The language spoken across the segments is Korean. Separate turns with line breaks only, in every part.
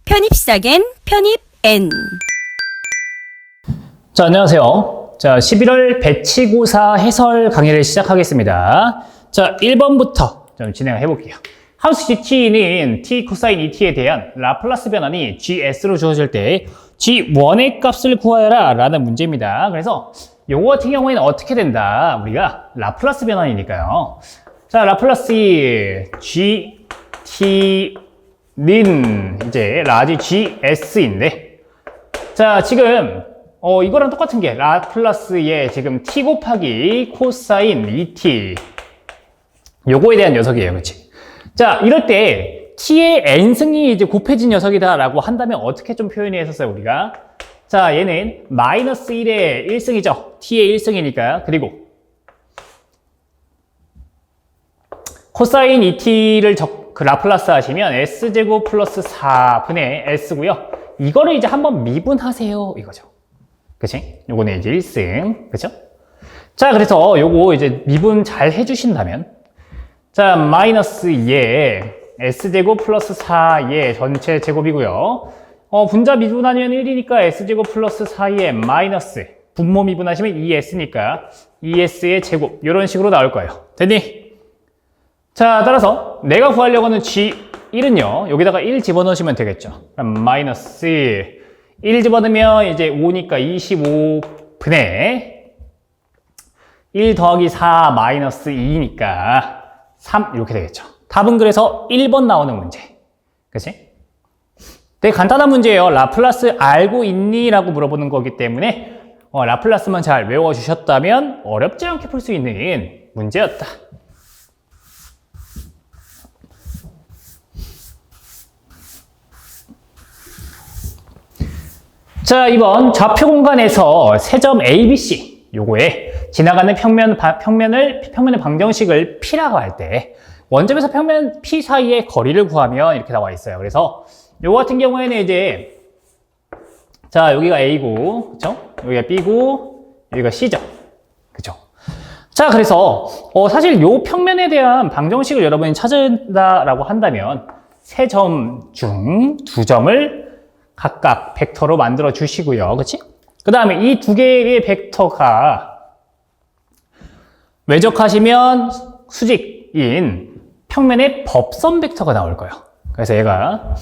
편입 시작엔 편입 N.
자, 안녕하세요. 자, 11월 배치고사 해설 강의를 시작하겠습니다. 자, 1번부터 좀 진행을 해볼게요. 하우스 GT는 t 코사인 ET에 대한 라플라스 변환이 GS로 주어질 때 G1의 값을 구하여라 라는 문제입니다. 그래서 요거 같은 경우에는 어떻게 된다? 우리가 라플라스 변환이니까요. 자, 라플라스 GT는 이제 라지 GS인데, 자, 지금 이거랑 똑같은 게 라플라스의 지금 t 곱하기 코사인 ET 요거에 대한 녀석이에요. 그치? 자, 이럴 때 t의 n승이 이제 곱해진 녀석이다 라고 한다면 어떻게 좀 표현이 했었어요, 우리가? 자, 얘는 마이너스 1의 1승이죠. t의 1승이니까. 그리고 코사인 ET를 그 라플라스 하시면 s제곱 플러스 4분의 s고요. 이거를 이제 한번 미분하세요, 이거죠. 그치? 요거는 이제 1승. 그쵸? 자, 그래서 요거 이제 미분 잘 해주신다면, 자, 마이너스 2에 s제곱 플러스 4의 전체 제곱이고요. 분자 미분하면 1이니까 s제곱 플러스 4의 마이너스. 분모 미분하시면 2s니까 2s의 제곱. 이런 식으로 나올 거예요. 됐니? 자, 따라서 내가 구하려고 하는 G1은요. 여기다가 1 집어넣으시면 되겠죠. 그럼 마이너스 1 집어넣으면 이제 5니까 25분의 1 더하기 4 마이너스 2니까 3 이렇게 되겠죠. 답은 그래서 1번 나오는 문제. 그치? 되게 간단한 문제예요. 라플라스 알고 있니? 라고 물어보는 거기 때문에 라플라스만 잘 외워주셨다면 어렵지 않게 풀 수 있는 문제였다. 자, 이번 좌표 공간에서 세점 ABC 요거에 지나가는 평면의 방정식을 P라고 할 때 원점에서 평면 P 사이의 거리를 구하면 이렇게 나와 있어요. 그래서 요거 같은 경우에는 이제 자, 여기가 A고, 그쵸? 여기가 B고, 여기가 C죠. 그쵸? 자, 그래서 사실 요 평면에 대한 방정식을 여러분이 찾는다라고 한다면 세 점 중 두 점을 각각 벡터로 만들어 주시고요. 그치? 그 다음에 이 두 개의 벡터가 외적하시면 수직인 평면의 법선 벡터가 나올 거예요. 그래서 얘가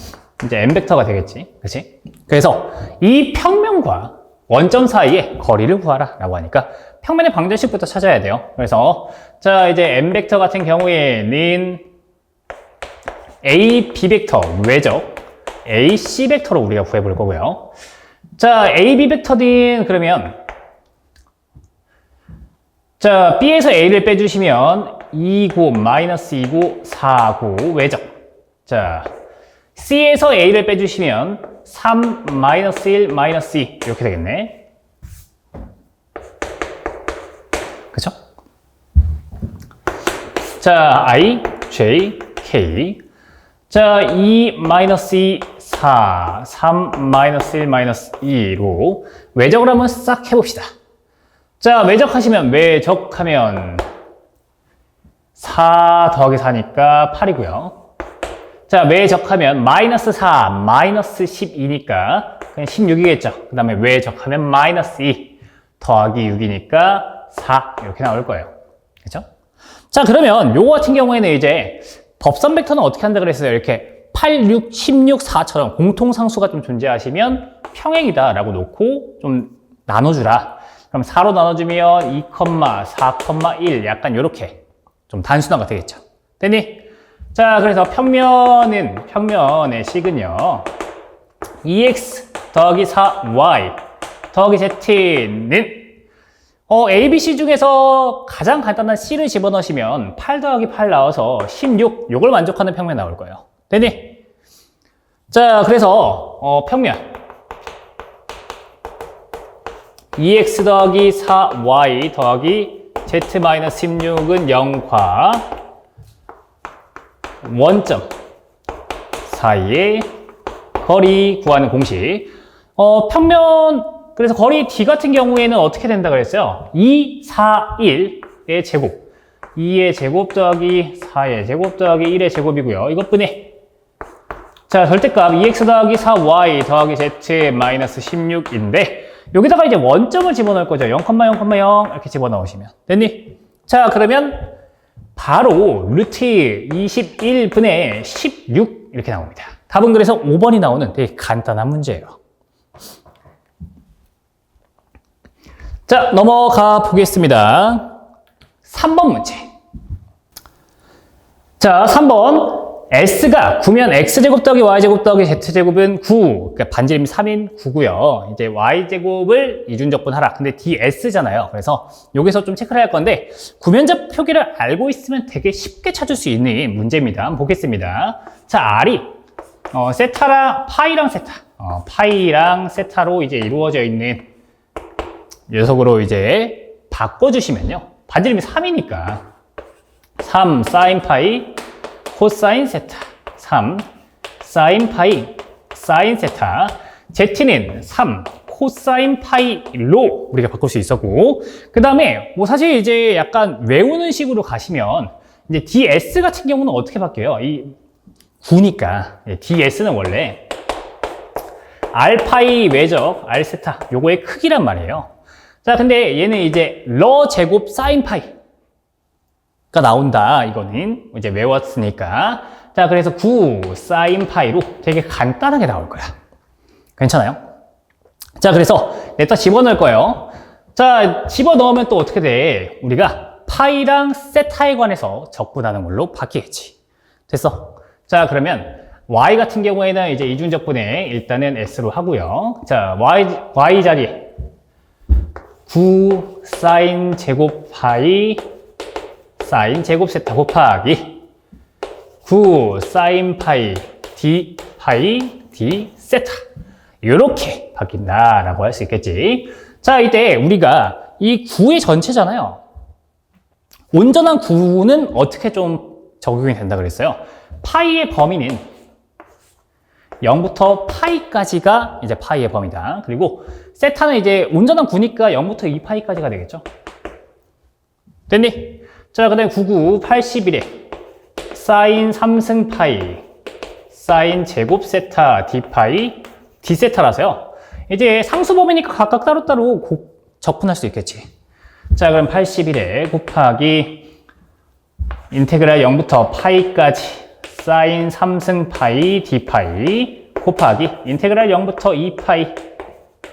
이제 n 벡터가 되겠지. 그치? 그래서 이 평면과 원점 사이의 거리를 구하라 라고 하니까 평면의 방정식부터 찾아야 돼요. 그래서 자, 이제 n 벡터 같은 경우에는 a, b 벡터 외적 AC 벡터로 우리가 구해볼 거고요. 자, AB 벡터는 그러면 자, B에서 A를 빼주시면 2고, 마이너스 2고, 4고, 외적. 자, C에서 A를 빼주시면 3, 마이너스 1, 마이너스 2 이렇게 되겠네. 그쵸? 자, I, J, K. 자, 2, 마이너스 2, 4, 3, 마이너스 1, 마이너스 2로 외적을 한번 싹 해봅시다. 자, 외적하시면, 외적하면 4 더하기 4니까 8이고요. 자, 외적하면 마이너스 4, 마이너스 12니까 그냥 16이겠죠. 그 다음에 외적하면 마이너스 2 더하기 6이니까 4 이렇게 나올 거예요. 그렇죠? 자, 그러면 요거 같은 경우에는 이제 법선 벡터는 어떻게 한다 그랬어요? 이렇게 8, 6, 16, 4처럼 공통상수가 좀 존재하시면 평행이다 라고 놓고 좀 나눠주라. 그럼 4로 나눠주면 2, 4,1 약간 이렇게 좀 단순화가 되겠죠. 됐니? 자, 그래서 평면의 식은요 2x 더하기 4y 더하기 z는 ABC 중에서 가장 간단한 C를 집어넣으시면 8 더하기 8 나와서 16 요걸 만족하는 평면 나올 거예요. 됐니? 자, 그래서 평면 2x 더하기 4y 더하기 z-16은 0과 원점 사이의 거리 구하는 공식. 그래서 거리 D 같은 경우에는 어떻게 된다 그랬어요? 2, 4, 1의 제곱. 2의 제곱 더하기 4의 제곱 더하기 1의 제곱이고요. 이것뿐이 자, 절대값 2x 더하기 4y 더하기 z 마이너스 16인데 여기다가 이제 원점을 집어넣을 거죠. 0,0,0 이렇게 집어넣으시면 됐니? 자, 그러면 바로 루트 21분의 16 이렇게 나옵니다. 답은 그래서 5번이 나오는 되게 간단한 문제예요. 자, 넘어가 보겠습니다. 3번 문제. 자, 3번. S가 9면 X제곱 더하기 Y제곱 더하기 Z제곱은 9. 그러니까 반지름이 3인 9고요. 이제 Y제곱을 이중적분하라. 근데 DS잖아요. 그래서 여기서 좀 체크를 할 건데, 구면적 표기를 알고 있으면 되게 쉽게 찾을 수 있는 문제입니다. 한번 보겠습니다. 자, R이, 세타랑, 파이랑 세타. 파이랑 세타로 이제 이루어져 있는 녀석으로 이제 바꿔주시면요. 반지름이 3이니까. 3 사인 파이, 코사인 세타, 3 사인 파이, 사인 세타, Z는 3 코사인 파이로 우리가 바꿀 수 있었고, 그 다음에 뭐 사실 이제 약간 외우는 식으로 가시면 이제 DS 같은 경우는 어떻게 바뀌어요? 이 9니까 DS는 원래 R파이 외적 R세타 요거의 크기란 말이에요. 자, 근데 얘는 이제 러 제곱 사인 파이 가 나온다. 이거는 이제 외웠으니까. 자, 그래서 9 사인 파이로 되게 간단하게 나올 거야. 괜찮아요? 자, 그래서 냅다 집어넣을 거예요. 자, 집어넣으면 또 어떻게 돼? 우리가 파이랑 세타에 관해서 적분하는 걸로 바뀌겠지. 됐어? 자, 그러면 y 같은 경우에는 이제 이중적분에 일단은 s로 하고요. 자, y 자리에 9 사인 제곱 파이 사인 제곱 세타 곱하기 9 사인 파이 d 파이 d 세타 이렇게 바뀐다라고 할 수 있겠지. 자, 이때 우리가 이 9의 전체잖아요. 온전한 9는 어떻게 좀 적용이 된다 그랬어요? 파이의 범위는 0부터 파이까지가 이제 파이의 범위다. 그리고 세타는 이제 온전한 9니까 0부터 2파이까지가 되겠죠. 됐니? 자, 그 다음에 99, 81에 사인 3승 파이, 사인 제곱 세타 d파이, d세타라서요. 이제 상수범위니까 각각 따로따로 적분할 수 있겠지. 자, 그럼 81에 곱하기 인테그랄 0부터 파이까지 사인 3승 파이 d파이 곱하기 인테그랄 0부터 2파이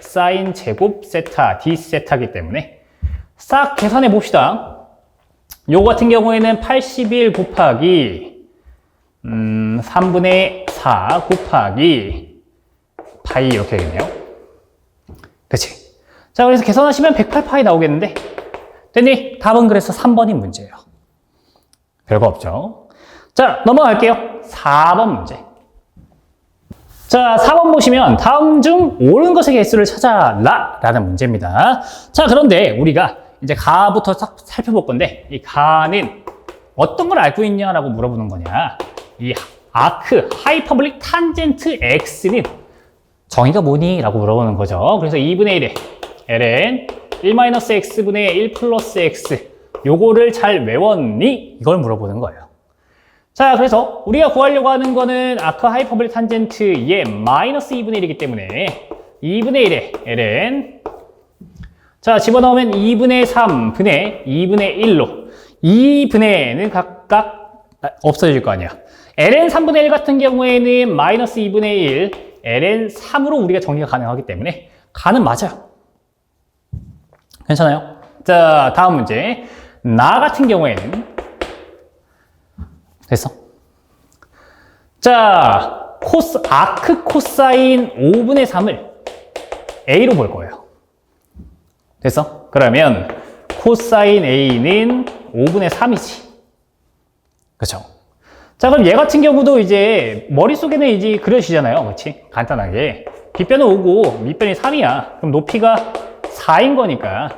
사인 제곱 세타 d세타이기 때문에 싹 계산해 봅시다. 요거 같은 경우에는 81 곱하기 3분의 4 곱하기 파이 이렇게 되겠네요. 그치? 자, 그래서 계산하시면 108파이 나오겠는데 됐니? 답은 그래서 3번이 문제예요. 별거 없죠? 자, 넘어갈게요. 4번 문제. 자, 4번 보시면 다음 중 옳은 것의 개수를 찾아라 라는 문제입니다. 자, 그런데 우리가 이제 가부터 살펴볼 건데 이 가는 어떤 걸 알고 있냐라고 물어보는 거냐. 이 아크 하이퍼볼릭 탄젠트 x는 정의가 뭐니? 라고 물어보는 거죠. 그래서 2분의 1에 ln 1-x분의 1 플러스 x 요거를 잘 외웠니? 이걸 물어보는 거예요. 자, 그래서 우리가 구하려고 하는 거는 아크 하이퍼볼릭 탄젠트의 마이너스 2분의 1이기 때문에 2분의 1에 ln 자, 집어넣으면 2분의 3분의 2분의 1로 2분의는 각각 없어질 거 아니야. ln 3분의 1 같은 경우에는 마이너스 2분의 1 ln 3으로 우리가 정리가 가능하기 때문에 가는 맞아요. 괜찮아요? 자, 다음 문제. 나 같은 경우에는 됐어. 자, 아크 코사인 5분의 3을 A로 볼 거예요. 됐어? 그러면 코사인 A는 5분의 3이지. 그쵸? 자, 그럼 얘 같은 경우도 이제 머릿속에는 이제 그려지잖아요. 그렇지? 간단하게. 뒷변은 5고 밑변이 3이야. 그럼 높이가 4인 거니까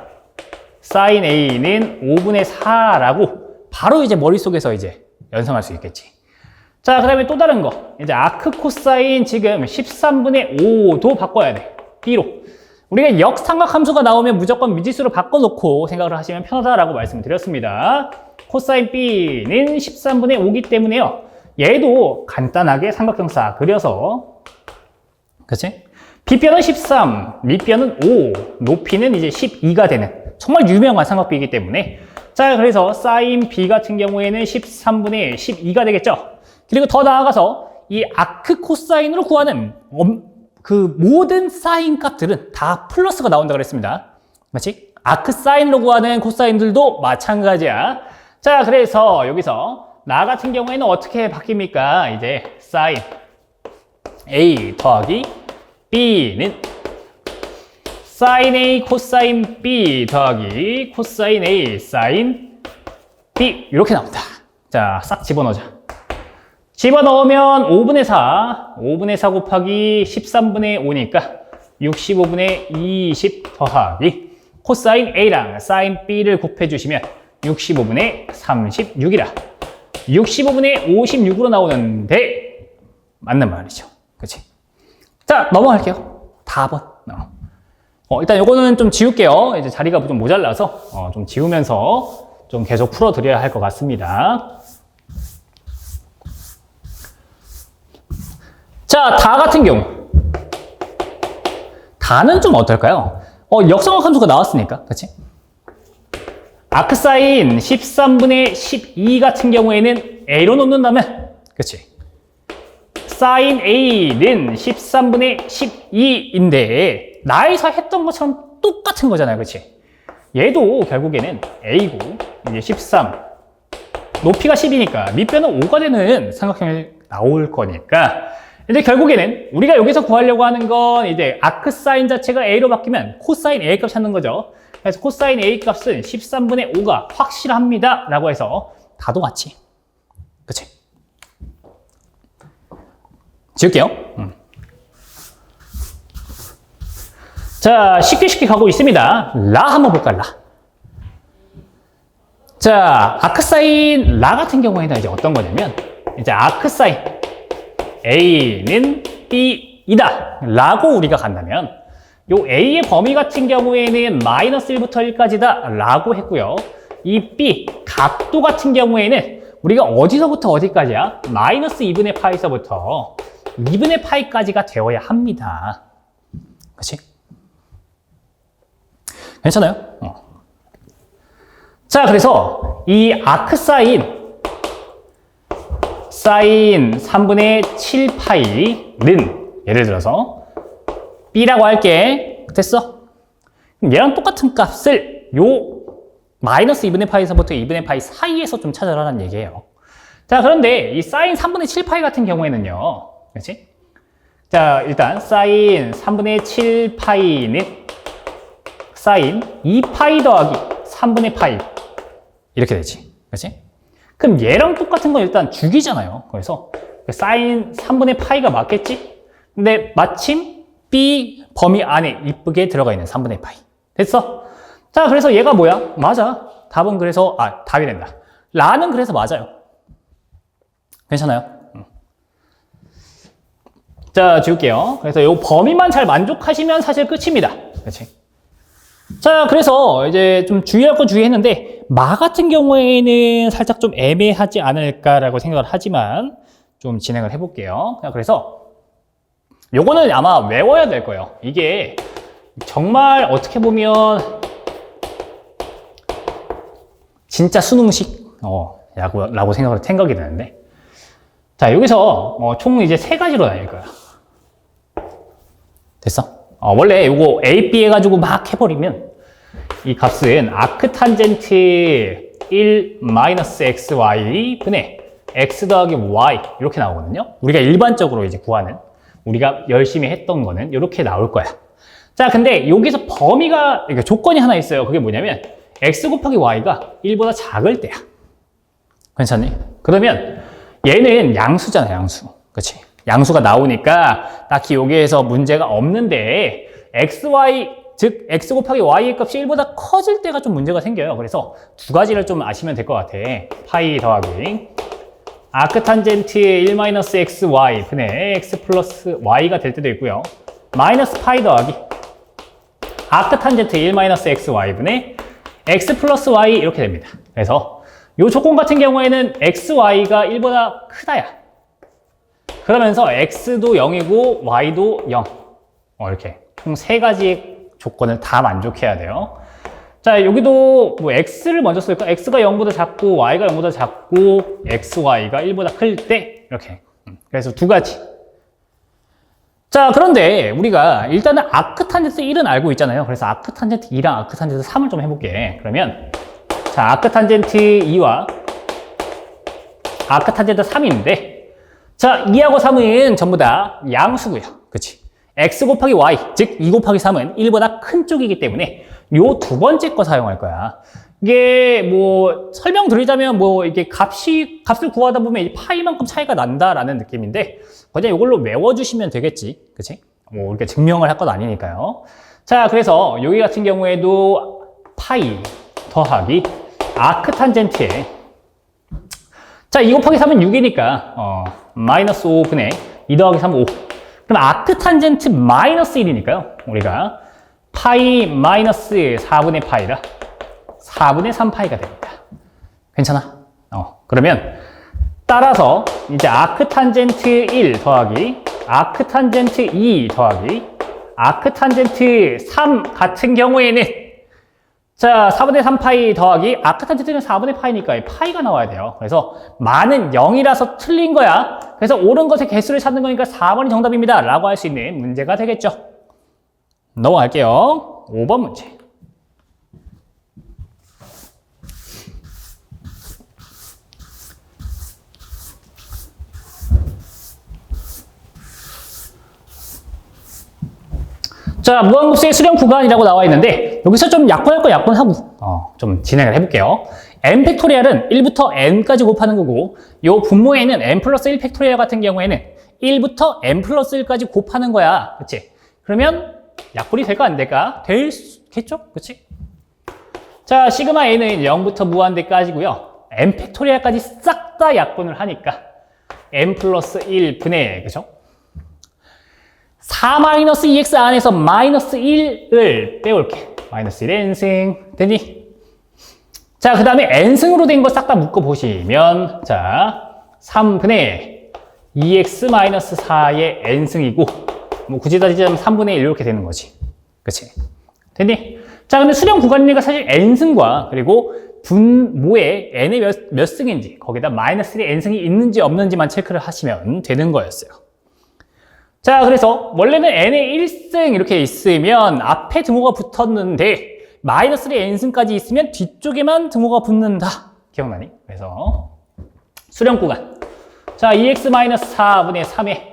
사인 A는 5분의 4라고 바로 이제 머릿속에서 이제 연상할 수 있겠지. 자, 그 다음에 또 다른 거. 이제 아크 코사인 지금 13분의 5도 바꿔야 돼. B로. 우리가 역삼각함수가 나오면 무조건 미지수로 바꿔놓고 생각을 하시면 편하다라고 말씀을 드렸습니다. 코사인 B는 13분의 5기 때문에요. 얘도 간단하게 삼각형사 그려서, 그치? 빗변은 13, 밑변은 5, 높이는 이제 12가 되는 정말 유명한 삼각비이기 때문에, 자, 그래서 사인 B 같은 경우에는 13분의 12가 되겠죠? 그리고 더 나아가서 이 아크 코사인으로 구하는 그 모든 사인 값들은 다 플러스가 나온다고 그랬습니다. 맞지? 아크 사인으로 구하는 코사인들도 마찬가지야. 자, 그래서 여기서 나 같은 경우에는 어떻게 바뀝니까? 이제 사인 A 더하기 B는 사인 A 코사인 B 더하기 코사인 A 사인 B 이렇게 나온다. 자, 싹 집어넣자. 집어넣으면 5분의 4, 5분의 4 곱하기 13분의 5니까 65분의 20 더하기 코사인 A랑 사인 B를 곱해주시면 65분의 36이라 65분의 56으로 나오는데 맞는 말이죠. 그치? 자, 넘어갈게요. 답은. 일단 요거는 좀 지울게요. 이제 자리가 좀 모자라서 좀 지우면서 좀 계속 풀어드려야 할 것 같습니다. 자, 다 같은 경우. 다는 좀 어떨까요? 역성각 함수가 나왔으니까. 그치? 아크사인 13분의 12 같은 경우에는 A로 놓는다면, 그치? 사인 A는 13분의 12인데, 나에서 했던 것처럼 똑같은 거잖아요. 그치? 얘도 결국에는 A고, 이제 13. 높이가 10이니까, 밑변은 5가 되는 삼각형이 나올 거니까, 이제 결국에는 우리가 여기서 구하려고 하는 건 이제 아크사인 자체가 A로 바뀌면 코사인 A 값 찾는 거죠. 그래서 코사인 A 값은 13분의 5가 확실합니다. 라고 해서 다도 같이. 그치? 지울게요. 자, 쉽게 가고 있습니다. 라 한번 볼까, 라. 자, 아크사인 라 같은 경우에는 이제 어떤 거냐면, 이제 아크사인 A는 B이다 라고 우리가 간다면, 요 A의 범위 같은 경우에는 마이너스 1부터 1까지다 라고 했고요. 이 B, 각도 같은 경우에는 우리가 어디서부터 어디까지야? 마이너스 2분의 파이서부터 2분의 파이까지가 되어야 합니다. 그치? 괜찮아요? 자, 그래서 이 아크 사인 3분의 7파이는 예를 들어서 B라고 할게. 됐어? 그럼 얘랑 똑같은 값을 요 마이너스 2분의 파이에서부터 2분의 파이 사이에서 좀 찾아라는 얘기예요. 자, 그런데 이 사인 3분의 7파이 같은 경우에는요. 그렇지? 자, 일단 사인 3분의 7파이는 사인 2파이 더하기 3분의 파이 이렇게 되지. 그렇지? 그럼 얘랑 똑같은 건 일단 주기잖아요. 그래서 사인 3분의 파이가 맞겠지? 근데 마침 B 범위 안에 이쁘게 들어가 있는 3분의 파이. 됐어? 자, 그래서 얘가 뭐야? 맞아. 답은 그래서, 답이 된다. 라는 그래서 맞아요. 괜찮아요? 자, 지울게요. 그래서 요 범위만 잘 만족하시면 사실 끝입니다. 그렇지? 자, 그래서 이제 좀 주의할 건 주의했는데, 마 같은 경우에는 살짝 좀 애매하지 않을까라고 생각을 하지만, 좀 진행을 해볼게요. 그래서, 요거는 아마 외워야 될 거예요. 이게 정말 어떻게 보면, 진짜 수능식, 라고 생각이 드는데. 자, 여기서, 총 이제 3가지로 나뉠 거야. 됐어? 원래 요거 A, B 해가지고 막 해버리면 이 값은 아크탄젠트 1 XY 분의 X 더하기 Y 이렇게 나오거든요. 우리가 일반적으로 이제 구하는, 우리가 열심히 했던 거는 이렇게 나올 거야. 자, 근데 여기서 범위가, 그러니까 조건이 하나 있어요. 그게 뭐냐면 X 곱하기 Y가 1보다 작을 때야. 괜찮니? 그러면 얘는 양수잖아, 양수. 그치? 양수가 나오니까 딱히 여기에서 문제가 없는데 XY, 즉 X 곱하기 Y의 값이 1보다 커질 때가 좀 문제가 생겨요. 그래서 2가지를 좀 아시면 될 것 같아. 파이 더하기 아크탄젠트 1 XY 분의 X 플러스 Y가 될 때도 있고요. 마이너스 파이 더하기 아크탄젠트 1 XY 분의 X 플러스 Y 이렇게 됩니다. 그래서 이 조건 같은 경우에는 XY가 1보다 크다야. 그러면서 x도 0이고 y도 0. 이렇게 총 3가지 조건을 다 만족해야 돼요. 자, 여기도 뭐 x를 먼저 쓸까? x가 0보다 작고 y가 0보다 작고 x, y가 1보다 클 때 이렇게. 그래서 2가지. 자, 그런데 우리가 일단은 아크탄젠트 1은 알고 있잖아요. 그래서 아크탄젠트 2랑 아크탄젠트 3을 좀 해볼게. 그러면 자, 아크탄젠트 2와 아크탄젠트 3인데 자, 2하고 3은 전부 다 양수고요. 그치? x 곱하기 y, 즉 2 곱하기 3은 1보다 큰 쪽이기 때문에 요 두 번째 거 사용할 거야. 이게 뭐 설명드리자면 뭐 이게 값을 구하다 보면 이 파이만큼 차이가 난다라는 느낌인데 그냥 이걸로 외워주시면 되겠지. 그치? 뭐 이렇게 증명을 할 건 아니니까요. 자, 그래서 여기 같은 경우에도 파이 더하기 아크탄젠트에 자, 2 곱하기 3은 6이니까 마이너스 5분의 2 더하기 3은 5. 그럼 아크탄젠트 마이너스 1이니까요. 우리가 파이 마이너스 4분의 파이라 4분의 3파이가 됩니다. 괜찮아? 그러면 따라서 이제 아크탄젠트 1 더하기 아크탄젠트 2 더하기 아크탄젠트 3 같은 경우에는 자, 4분의 3파이 더하기 아크탄젠트는 4분의 파이니까 파이가 나와야 돼요. 그래서 많은 0이라서 틀린 거야. 그래서 옳은 것의 개수를 찾는 거니까 4번이 정답입니다. 라고 할 수 있는 문제가 되겠죠. 넘어갈게요. 5번 문제. 자, 무한급수의 수렴 구간이라고 나와 있는데 여기서 좀 약분할 거 약분하고 좀 진행을 해볼게요. n 팩토리얼은 1부터 n까지 곱하는 거고 요 분모에는 n 플러스 1 팩토리얼 같은 경우에는 1부터 n 플러스 1까지 곱하는 거야. 그치? 그러면 약분이 될까 안 될까? 되겠죠? 그치? 자, 시그마 n은 0부터 무한대까지고요. n 팩토리얼까지 싹 다 약분을 하니까 n 플러스 1분의 그죠? 4-2x 안에서 마이너스 1을 빼올게. 마이너스 1의 n승. 되니? 자, 그 다음에 n승으로 된 거 싹 다 묶어보시면, 자, 3분의 2x 마이너스 4의 n승이고, 뭐 굳이 따지자면 3분의 1 이렇게 되는 거지. 그치? 되니? 자, 근데 수렴 구간이니까 사실 n승과 그리고 분모에 n의 몇 승인지, 거기다 마이너스 1의 n승이 있는지 없는지만 체크를 하시면 되는 거였어요. 자, 그래서 원래는 n의 1승 이렇게 있으면 앞에 등호가 붙었는데 마이너스 1의 n승까지 있으면 뒤쪽에만 등호가 붙는다. 기억나니? 그래서 수렴 구간. 자, 2x-4분의 3에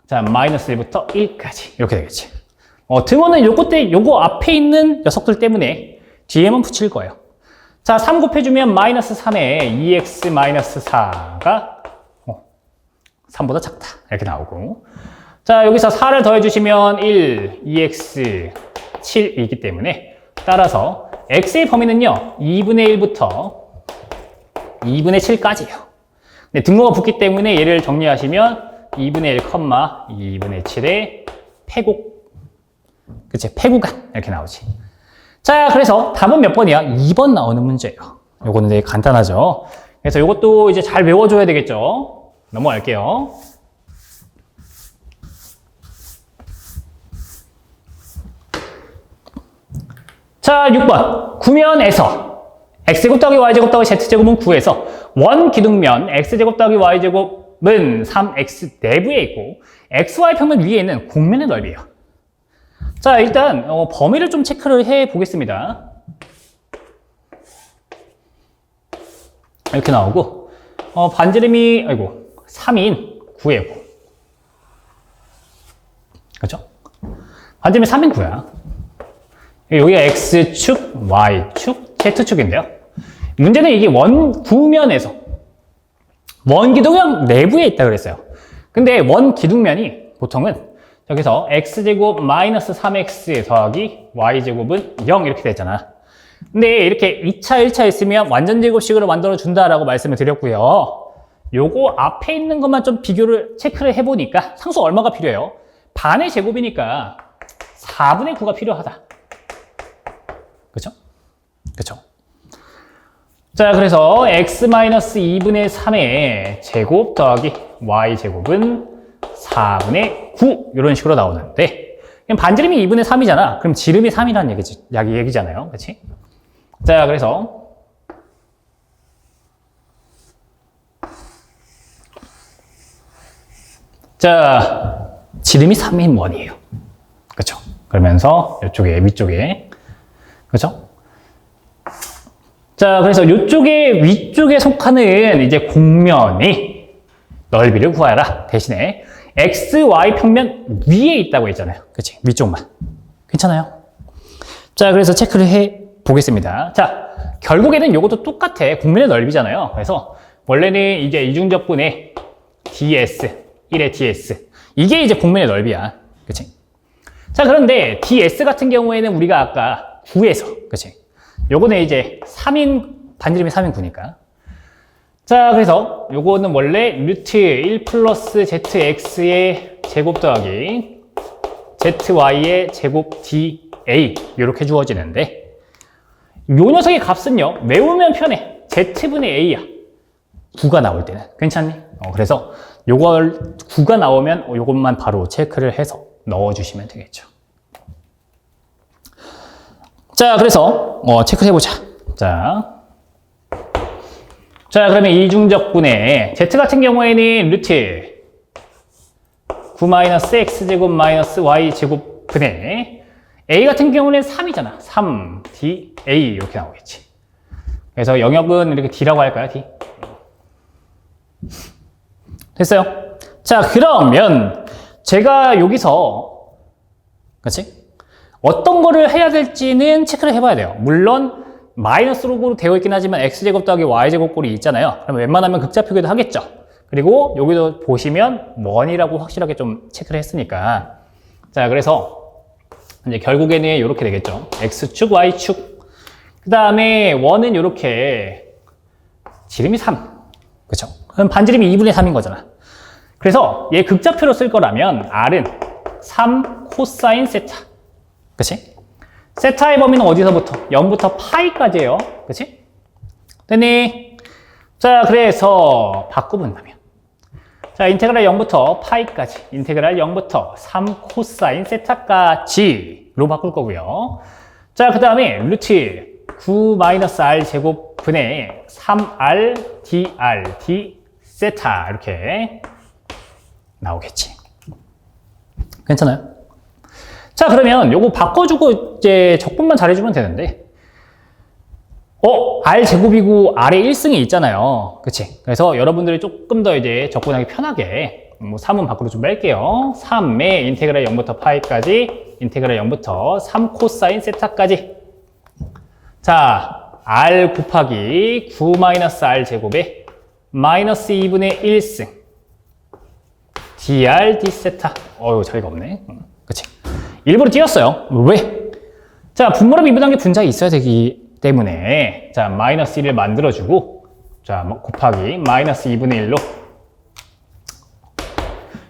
자, 마이너스 1부터 1까지 이렇게 되겠지. 등호는 요거 앞에 있는 녀석들 때문에 뒤에만 붙일 거예요. 자, 3 곱해주면 마이너스 3에 2x-4가 3보다 작다. 이렇게 나오고. 자, 여기서 4를 더해주시면 1, 2x, 7이기 때문에 따라서 x의 범위는요, 2분의 1부터 2분의 7까지예요. 근데 등호가 붙기 때문에 얘를 정리하시면 2분의 1, 2분의 7의 패곡. 그치? 패구간. 이렇게 나오지. 자, 그래서 답은 몇 번이야? 2번 나오는 문제예요. 요거는 되게 간단하죠. 그래서 요것도 이제 잘 외워줘야 되겠죠. 넘어갈게요. 자, 6번. 구면에서 x제곱 더하기 y제곱 더하기 z제곱은 9에서 원기둥면 x제곱 더하기 y제곱은 3x 내부에 있고 xy 평면 위에 있는 곡면의 넓이에요. 자, 일단 범위를 좀 체크를 해 보겠습니다. 이렇게 나오고 반지름이 3인 9예요. 그렇죠? 반지름이 3인 9야. 여기가 x축, y축, z축인데요. 문제는 이게 원구면에서 원기둥면 내부에 있다 그랬어요. 근데 원기둥면이 보통은 여기서 x제곱 마이너스 3x 더하기 y제곱은 0 이렇게 되잖아. 근데 이렇게 2차, 1차 있으면 완전제곱식으로 만들어준다라고 말씀을 드렸고요. 요거 앞에 있는 것만 좀 비교를 체크를 해보니까 상수 얼마가 필요해요? 반의 제곱이니까 4분의 9가 필요하다. 그쵸? 그쵸? 자, 그래서 x-2분의 3의 제곱 더하기 y제곱은 4분의 9 이런 식으로 나오는데 그럼 반지름이 2분의 3이잖아. 그럼 지름이 3이라는 얘기잖아요. 그렇지? 자, 그래서 자, 지름이 3인 원이에요. 그렇죠? 그러면서 이쪽에 위쪽에 그렇죠? 자, 그래서 이쪽에 위쪽에 속하는 이제 공면이 넓이를 구하라. 대신에 x, y 평면 위에 있다고 했잖아요. 그치? 위쪽만. 괜찮아요? 자, 그래서 체크를 해 보겠습니다. 자, 결국에는 이것도 똑같아. 공면의 넓이잖아요. 그래서 원래는 이제 이중적분의 ds, 1의 ds. 이게 이제 공면의 넓이야. 그치? 자, 그런데 ds 같은 경우에는 우리가 아까 9에서, 그치? 요거는 이제 3인, 반지름이 3인 9니까. 자, 그래서 요거는 원래 루트 1 플러스 zx의 제곱 더하기 zy의 제곱 dA 이렇게 주어지는데 요 녀석의 값은요, 외우면 편해. z분의 a야. 9가 나올 때는. 괜찮니? 그래서 요걸 9가 나오면 요것만 바로 체크를 해서 넣어주시면 되겠죠. 자, 그래서 체크를 해보자. 자, 그러면 이중적분의 z 같은 경우에는 루트 9-x제곱 y제곱 분의 a 같은 경우는 3이잖아. 3d a 이렇게 나오겠지. 그래서 영역은 이렇게 d라고 할까요? d. 됐어요? 자, 그러면 제가 여기서 그렇지? 어떤 거를 해야 될지는 체크를 해봐야 돼요. 물론 마이너스로 되어 있긴 하지만 x제곱 더하기 y제곱 꼴이 있잖아요. 그럼 웬만하면 극좌표기도 하겠죠. 그리고 여기도 보시면 원이라고 확실하게 좀 체크를 했으니까. 자, 그래서 이제 결국에는 이렇게 되겠죠. x축, y축. 그 다음에 원은 이렇게 지름이 3. 그쵸? 그럼 반지름이 2분의 3인 거잖아. 그래서 얘 극좌표로 쓸 거라면 r은 3 코사인 세타. 그치? 세타의 범위는 어디서부터? 0부터 파이까지예요. 그치? 됐니? 자, 그래서 바꿔본다면 자, 인테그랄 0부터 파이까지 인테그랄 0부터 3 코사인 세타까지로 바꿀 거고요. 자, 그 다음에 루트 9-r 제곱 분의 3r dr d 세타 이렇게 나오겠지. 괜찮아요? 자, 그러면 요거 바꿔주고 이제 적분만 잘해주면 되는데 r 제곱이고 r에 1승이 있잖아요. 그치? 그래서 여러분들이 조금 더 이제 적분하기 편하게 3은 밖으로 좀 뺄게요. 3의 인테그랄 0부터 파이까지 인테그랄 0부터 3 코사인 세타까지. 자, r 곱하기 9-r 제곱에 마이너스 2분의 1승 dr d 세타. 자리가 없네. 그치? 일부러 띄웠어요. 왜? 자, 분모랑 미분한 게 분자에 있어야 되기 때문에 자, 마이너스 1을 만들어주고 자, 곱하기 마이너스 2분의 1로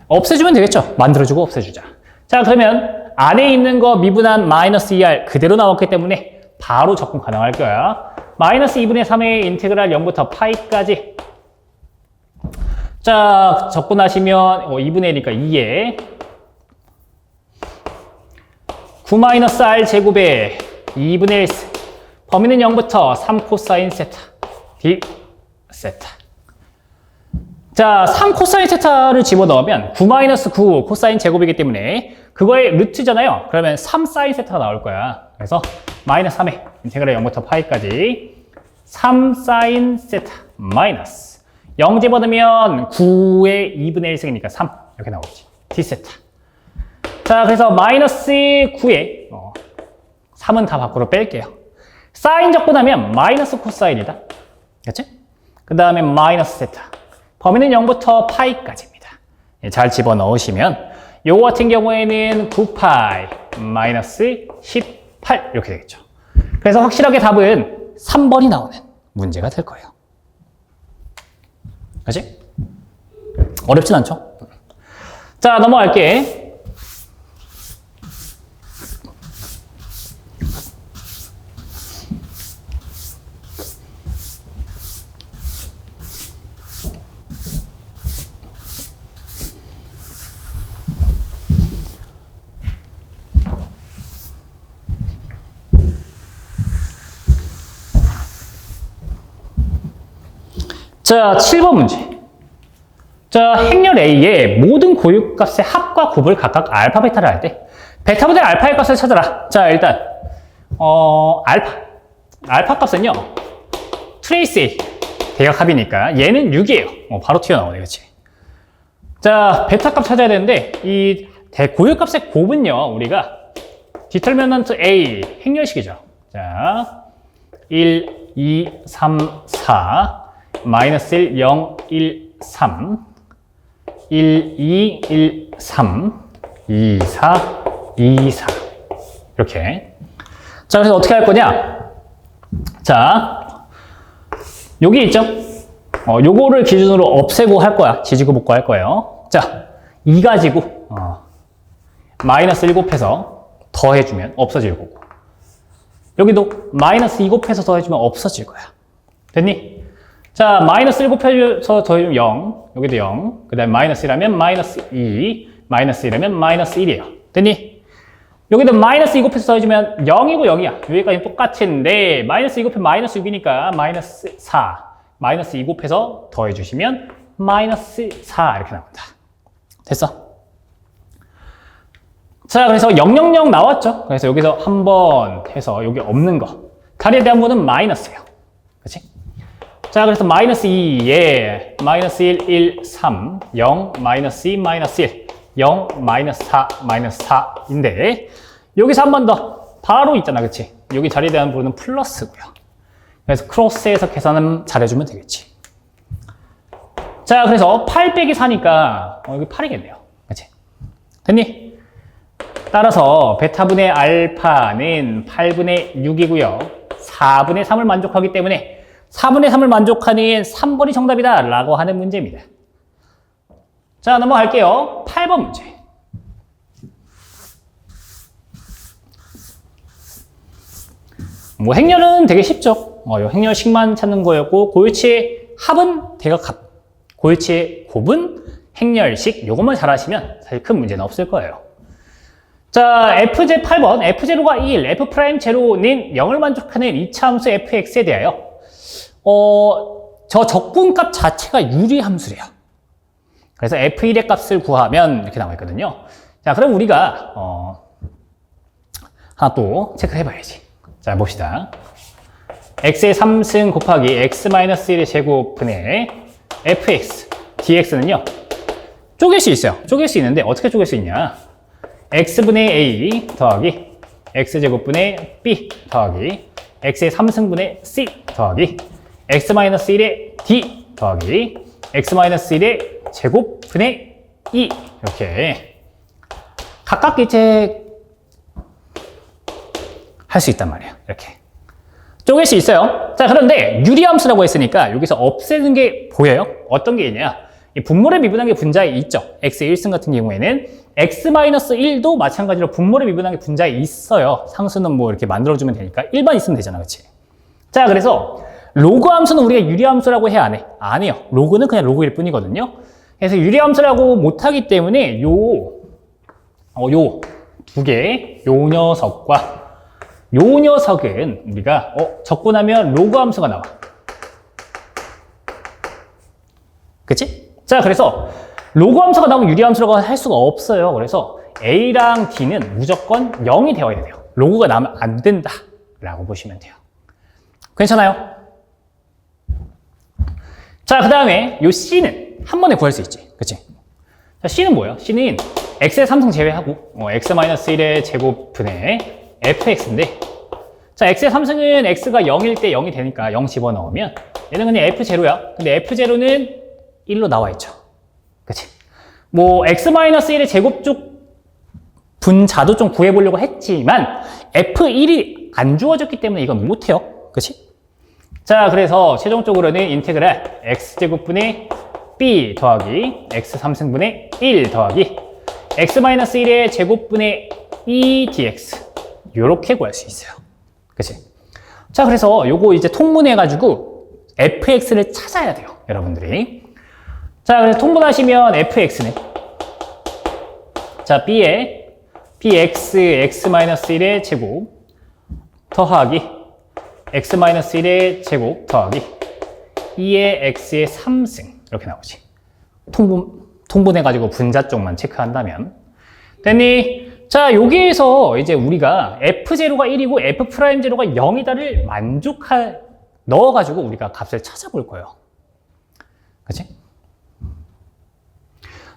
없애주면 되겠죠? 만들어주고 없애주자. 자, 그러면 안에 있는 거 미분한 마이너스 2r 그대로 나왔기 때문에 바로 적분 가능할 거야. 마이너스 2분의 3의 인테그랄 0부터 파이까지. 자, 적분하시면 2분의 1이니까 2에 9-r 제곱에 2분의 1 범위는 0부터 3 코사인 세타 d 세타. 자, 3 코사인 세타를 집어넣으면 9-9 코사인 제곱이기 때문에 그거의 루트잖아요. 그러면 3 사인 세타가 나올 거야. 그래서 마이너스 3에 인테그랄 0부터 파이까지 3 사인 세타 마이너스 0 집어넣으면 9의 2분의 1승이니까 3 이렇게 나오겠지. d 세타. 자, 그래서 마이너스 9에 3은 다 밖으로 뺄게요. 사인 적분하면 마이너스 코사인이다. 그치? 그 다음에 마이너스 세타. 범위는 0부터 파이까지입니다. 잘 집어넣으시면 요거 같은 경우에는 9파이 마이너스 18 이렇게 되겠죠. 그래서 확실하게 답은 3번이 나오는 문제가 될 거예요. 그치? 어렵진 않죠? 자, 넘어갈게. 자, 7번 문제. 자, 행렬 A의 모든 고유값의 합과 곱을 각각 알파, 베타를 할 때 베타보다 알파의 값을 찾아라. 자, 일단 알파 값은요 트레이스 A 대각합이니까 얘는 6이에요. 바로 튀어나오네, 그렇지? 자, 베타 값 찾아야 되는데 이 고유값의 곱은요 우리가 디터미넌트 A 행렬식이죠. 자, 1, 2, 3, 4 마이너스 1, 0, 1, 3 1, 2, 1, 3 2, 4 2, 4 이렇게. 자, 그래서 어떻게 할 거냐? 자, 여기 있죠? 요거를 기준으로 없애고 할 거야. 지지고 볶고 할 거예요. 자, 2 가지고 마이너스 1 곱해서 더해주면 없어질 거고, 여기도 마이너스 2 곱해서 더해주면 없어질 거야. 됐니? 자, 마이너스 1 곱해서 더해주면 0, 여기도 0, 그 다음에 마이너스 1하면 마이너스 2, 마이너스 1하면 마이너스 1이에요. 됐니? 여기도 마이너스 2 곱해서 더해주면 0이고 0이야. 여기까지 똑같은데 마이너스 2 곱하면 마이너스 6이니까 마이너스 4, 마이너스 2 곱해서 더해주시면 마이너스 4 이렇게 나온다. 됐어? 자, 그래서 000 나왔죠? 그래서 여기서 한번 해서 여기 없는 거 자리에 대한 부분은 마이너스예요. 그렇지? 자, 그래서 마이너스 2에 마이너스 1, 1, 3, 0, 마이너스 2, 마이너스 1, 0, 마이너스 4, 마이너스 4인데 여기서 한 번 더 바로 있잖아, 그치? 여기 자리에 대한 부분은 플러스고요. 그래서 크로스해서 계산은 잘해주면 되겠지. 자, 그래서 8 빼기 4니까 여기 8이겠네요. 그치? 됐니? 따라서 베타분의 알파는 8분의 6이고요. 4분의 3을 만족하기 때문에 4분의 3을 만족하는 3번이 정답이다 라고 하는 문제입니다. 자, 넘어갈게요. 8번 문제. 뭐 행렬은 되게 쉽죠. 요 행렬식만 찾는 거였고, 고유치의 합은 대각합, 고유치의 곱은 행렬식, 요것만 잘 하시면 사실 큰 문제는 없을 거예요. 자, FJ 8번, F0가 1, F'제로는 0을 만족하는 이차함수 fx에 대하여 저 적분값 자체가 유리함수래요. 그래서 F1의 값을 구하면 이렇게 나와 있거든요. 자, 그럼 우리가 하나 또 체크해 봐야지. 자, 봅시다. x의 3승 곱하기 x-1의 제곱분의 fx dx는요 쪼갤 수 있어요. 쪼갤 수 있는데 어떻게 쪼갤 수 있냐? x분의 a 더하기 x제곱분의 b 더하기 x의 3승분의 c 더하기 x-1의 d 더하기 x-1의 제곱분의 2 이렇게 각각 이제 할 수 있단 말이에요. 이렇게 쪼갤 수 있어요. 자, 그런데 유리함수라고 했으니까 여기서 없애는 게 보여요? 어떤 게 있냐? 이 분모를 미분한 게 분자에 있죠. x의 1승 같은 경우에는 x-1도 마찬가지로 분모를 미분한 게 분자에 있어요. 상수는 뭐 이렇게 만들어주면 되니까 1번 있으면 되잖아, 그치? 자, 그래서 로그 함수는 우리가 유리함수라고 해야 안 해? 안 해요. 로그는 그냥 로그일 뿐이거든요. 그래서 유리함수라고 못하기 때문에 요 두 개, 요 녀석과 요 녀석은 우리가 적분하면 로그 함수가 나와. 그치? 자, 그래서 로그 함수가 나오면 유리함수라고 할 수가 없어요. 그래서 A랑 D는 무조건 0이 되어야 돼요. 로그가 나오면 안 된다 라고 보시면 돼요. 괜찮아요? 자, 그 다음에 요 C는 한 번에 구할 수 있지. 그치? 자, C는 뭐예요? C는 X의 3승 제외하고 X-1의 제곱분의 fx인데, 자, x의 3승은 x가 0일 때 0이 되니까 0 집어넣으면 얘는 그냥 f0야. 근데 f0는 1로 나와 있죠. 그치? 뭐 x-1의 제곱 쪽 분자도 좀 구해보려고 했지만 f1이 안 주어졌기 때문에 이건 못해요. 그치? 자, 그래서 최종적으로는 인테그랄 x제곱분의 b 더하기 x3승분의 1 더하기 x-1의 제곱분의 2 dx 요렇게 구할 수 있어요. 그치? 자, 그래서 요거 이제 통분해가지고 fx를 찾아야 돼요, 여러분들이. 자, 그래서 통분하시면 fx는 자, b에 bx x-1의 제곱 더하기 x-1의 제곱 더하기 2의 x의 3승 이렇게 나오지. 통분해가지고 분자 쪽만 체크한다면 됐니? 자, 여기에서 이제 우리가 f0가 1이고 f'0가 0이다를 넣어가지고 우리가 값을 찾아볼 거예요. 그치?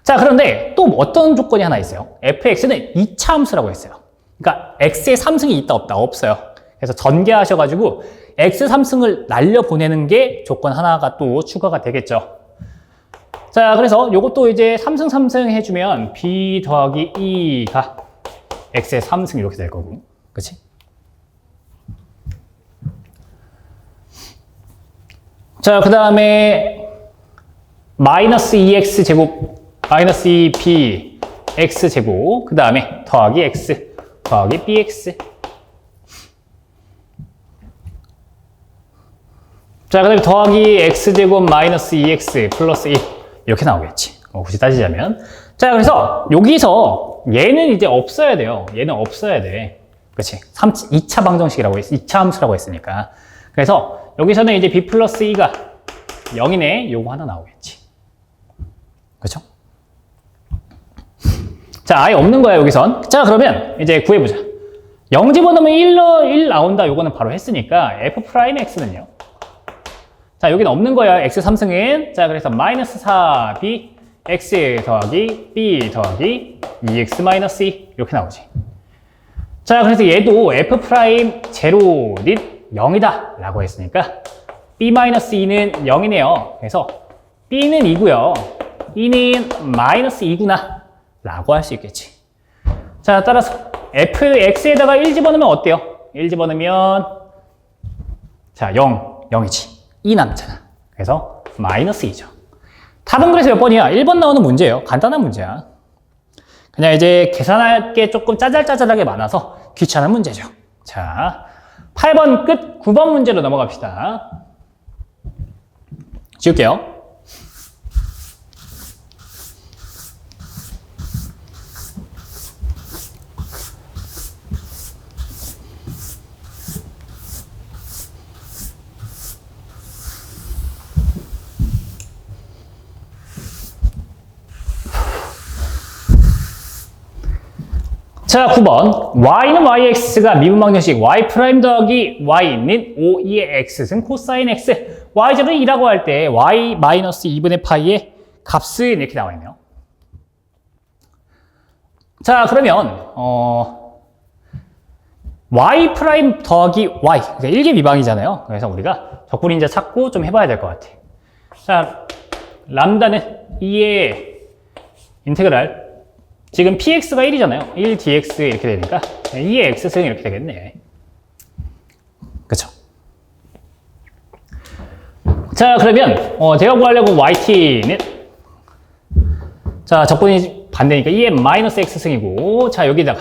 자, 그런데 또 어떤 조건이 하나 있어요. fx는 2차 함수라고 했어요. 그러니까 x의 3승이 있다 없다 없어요. 그래서 전개하셔가지고 x 3승을 날려보내는 게 조건 하나가 또 추가가 되겠죠. 자, 그래서 요것도 이제 3승 3승 해주면 b 더하기 2가 x의 3승 이렇게 될 거고, 그치? 자, 그 다음에 마이너스 2x 제곱, 마이너스 2b x 제곱, 그 다음에 더하기 x 더하기 bx. 자, 그 다음에 더하기 x제곱 마이너스 2x 플러스 1 이렇게 나오겠지. 굳이 따지자면. 자, 그래서 여기서 얘는 이제 없어야 돼요. 얘는 없어야 돼. 그치? 2차 방정식이라고 했어. 2차 함수라고 했으니까. 그래서 여기서는 이제 b 플러스 2가 0이네. 요거 하나 나오겠지. 그쵸? 자, 아예 없는 거야, 여기선. 자, 그러면 이제 구해보자. 0 집어넣으면 1 나온다. 요거는 바로 했으니까 f'x는요. 자, 여기는 없는 거야. x 3승은. 자, 그래서 마이너스 4b x 더하기 b 더하기 2x 마이너스 2 이렇게 나오지. 자, 그래서 얘도 f'0는 0이다 라고 했으니까 b 마이너스 2는 0이네요. 그래서 b는 2고요. 2는 마이너스 2구나 라고 할 수 있겠지. 자, 따라서 fx에다가 1 집어넣으면 어때요? 1 집어넣으면 자, 0이지. 2 남잖아. 그래서 마이너스 2죠. 답은 그래서 몇 번이야? 1번 나오는 문제예요. 간단한 문제야. 그냥 이제 계산할 게 조금 짜잘짜잘하게 많아서 귀찮은 문제죠. 자, 8번 끝 9번 문제로 넘어갑시다. 지울게요. 자, 9번. y는 yx가 미분 방정식 y' 더하기 y는 5, 2의 x승 코사인 x. y제를 2라고 할 때 y 마이너스 2분의 파이의 값은 이렇게 나와 있네요. 자, 그러면 y' 더하기 y. 그러니까 1개 미방이잖아요. 그래서 우리가 적분이 이제 찾고 좀 해봐야 될 것 같아. 자, 람다는 2의 인테그랄. 지금 px가 1이잖아요. 1dx 이렇게 되니까 2의 x승 이렇게 되겠네. 그쵸? 자, 그러면 제가 구하려고 yt는 자, 적분이 반대니까 2의 마이너스 x승이고, 자, 여기다가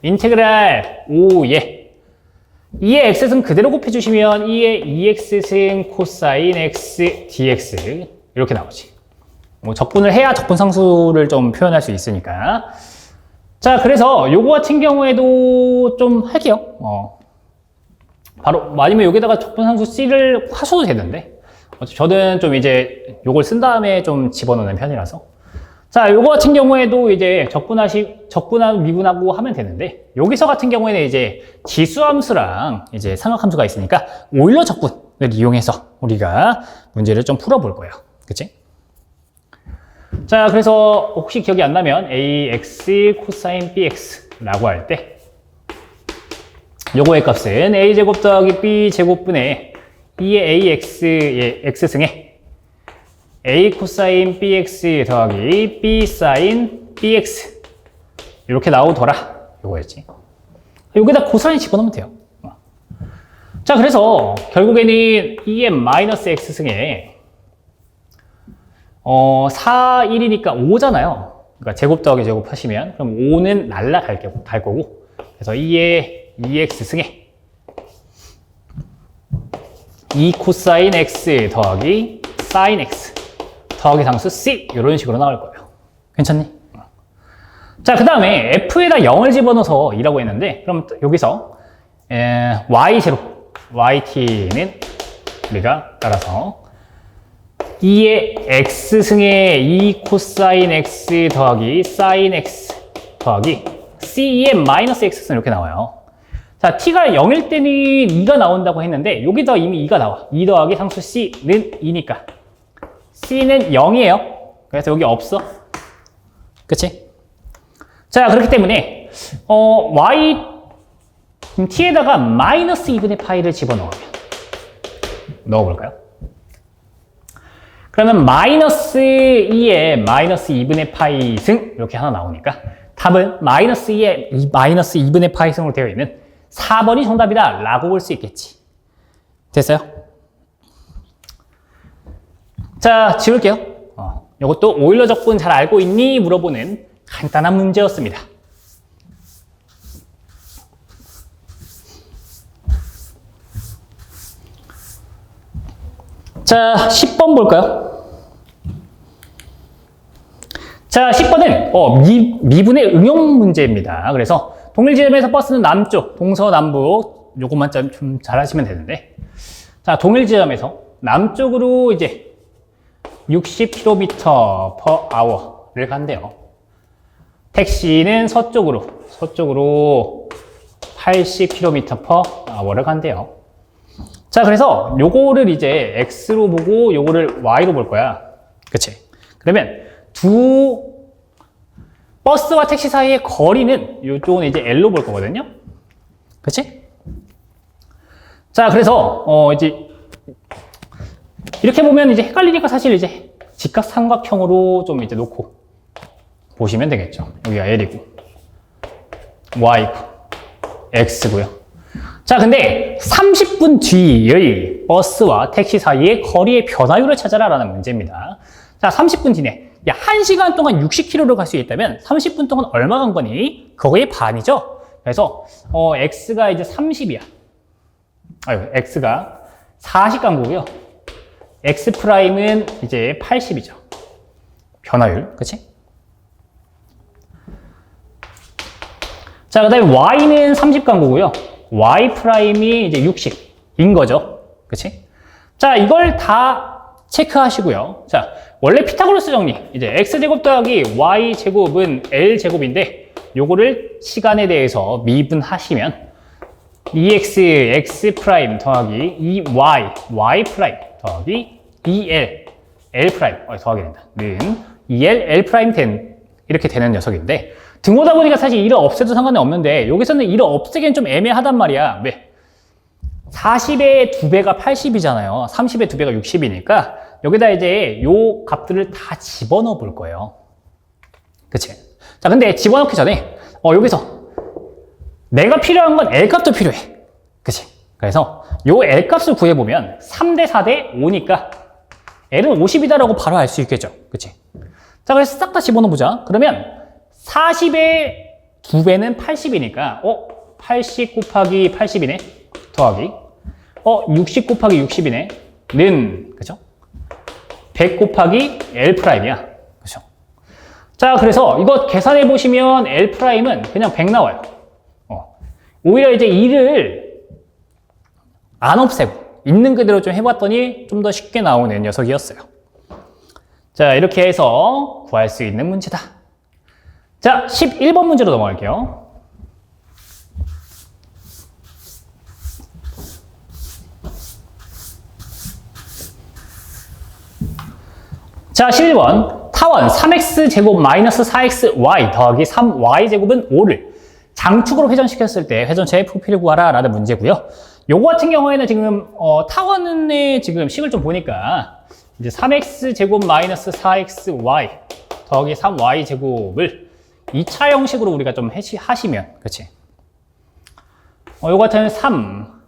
인테그랄 5의 2의 x승 그대로 곱해주시면 2의 2x승 코사인 x dx 이렇게 나오지. 적분을 해야 적분상수를 좀 표현할 수 있으니까. 자, 그래서 요거 같은 경우에도 좀 할게요. 바로 아니면 여기다가 적분상수 C를 하셔도 되는데 저는 좀 이제 요걸 쓴 다음에 좀 집어넣는 편이라서. 자, 요거 같은 경우에도 이제 적분하고 미분하고 하면 되는데, 여기서 같은 경우에는 이제 지수함수랑 이제 삼각함수가 있으니까 오일러 적분을 이용해서 우리가 문제를 좀 풀어볼 거예요. 그치? 자, 그래서 혹시 기억이 안 나면 ax 코사인 bx라고 할 때 요거의 값은 a제곱 더하기 b제곱분의 2의 ax의 x승에 a 코사인 bx 더하기 b 사인 bx 이렇게 나오더라 요거였지. 여기다 코사인 집어넣으면 돼요. 자, 그래서 결국에는 2의 마이너스 x승에 4, 1이니까 5잖아요. 그러니까 제곱 더하기 제곱 하시면, 그럼 5는 날라갈 거고, 그래서 2의 2x승에 2 코사인 x 더하기 사인 x 더하기 상수 c 이런 식으로 나올 거예요. 괜찮니? 자, 그 다음에 f에다 0을 집어넣어서 2라고 했는데, 그럼 여기서 y 제로 yt는 우리가 따라서 2의 x승의 2 코사인 x 더하기 사인 x 더하기 c의 마이너스 x승 이렇게 나와요. 자, t가 0일 때는 2가 나온다고 했는데 여기다 이미 2가 나와. 2 더하기 상수 c는 2니까 c는 0이에요. 그래서 여기 없어. 그치? 자, 그렇기 때문에 y t에다가 마이너스 2분의 파이를 집어넣으면 넣어볼까요? 그러면 마이너스 2에 마이너스 2분의 파이 승 이렇게 하나 나오니까 답은 마이너스 2에 마이너스 2분의 파이 승으로 되어 있는 4번이 정답이다 라고 볼 수 있겠지. 됐어요? 자, 지울게요. 이것도 오일러 적분 잘 알고 있니? 물어보는 간단한 문제였습니다. 자, 10번 볼까요? 자, 10번은 미분의 응용 문제입니다. 그래서 동일 지점에서 버스는 남쪽, 동서남북 요것만 좀 잘 하시면 되는데, 자, 동일 지점에서 남쪽으로 이제 60km/h를 간대요. 택시는 서쪽으로 80km/h를 간대요. 자, 그래서 요거를 이제 x로 보고 요거를 y로 볼 거야. 그치? 그러면 두 버스와 택시 사이의 거리는 요쪽은 이제 L로 볼 거거든요. 그치? 자, 그래서 이제 이렇게 보면 이제 헷갈리니까 사실 이제 직각삼각형으로 좀 이제 놓고 보시면 되겠죠. 여기가 L이고 Y고 X고요. 자, 근데 30분 뒤의 버스와 택시 사이의 거리의 변화율을 찾아라 라는 문제입니다. 자, 30분 뒤네. 야, 1시간 동안 60km를 갈 수 있다면 30분 동안 얼마 간 거니? 그거의 반이죠. 그래서 X가 이제 30이야. X가 40 간 거고요. X 프라임은 이제 80이죠. 변화율, 그치? 자, 그 다음에 Y는 30 간 거고요. Y 프라임이 이제 60인 거죠. 그치? 자, 이걸 다 체크하시고요. 자, 원래 피타고라스 정리. 이제 X제곱 더하기 Y제곱은 L제곱인데, 요거를 시간에 대해서 미분하시면, 2x, x 프라임 더하기 2y, y 프라임 더하기 2l, l 프라임, 더하게 된다. 는 2l, l 프라임 이렇게 되는 녀석인데, 등호다 보니까 사실 1을 없애도 상관이 없는데 여기서는 1을 없애기엔 좀 애매하단 말이야. 왜? 40의 2배가 80이잖아요. 30의 2배가 60이니까 여기다 이제 요 값들을 다 집어넣어 볼 거예요. 그치? 자, 근데 집어넣기 전에 여기서 내가 필요한 건 L값도 필요해. 그치? 그래서 요 L값을 구해보면 3대 4대 5니까 L은 50이다라고 바로 알 수 있겠죠. 그치? 자, 그래서 싹 다 집어넣어보자. 그러면 40의 2배는 80이니까 80 곱하기 80이네 더하기 60 곱하기 60이네 는 그죠? 100 곱하기 L 프라임이야. 그죠? 자, 그래서 이거 계산해 보시면 L 프라임은 그냥 100 나와요. 오히려 이제 2를 안 없애고 있는 그대로 좀 해봤더니 좀 더 쉽게 나오는 녀석이었어요. 자, 이렇게 해서 구할 수 있는 문제다. 자, 11번 문제로 넘어갈게요. 자, 11번. 타원 3x제곱 마이너스 4xy 더하기 3y제곱은 5를 장축으로 회전시켰을 때 회전체의 부피를 구하라 라는 문제고요. 요거 같은 경우에는 지금 타원의 지금 식을 좀 보니까 이제 3x제곱 마이너스 4xy 더하기 3y제곱을 2차 형식으로 우리가 좀 하시면, 그치? 요거 같은 3.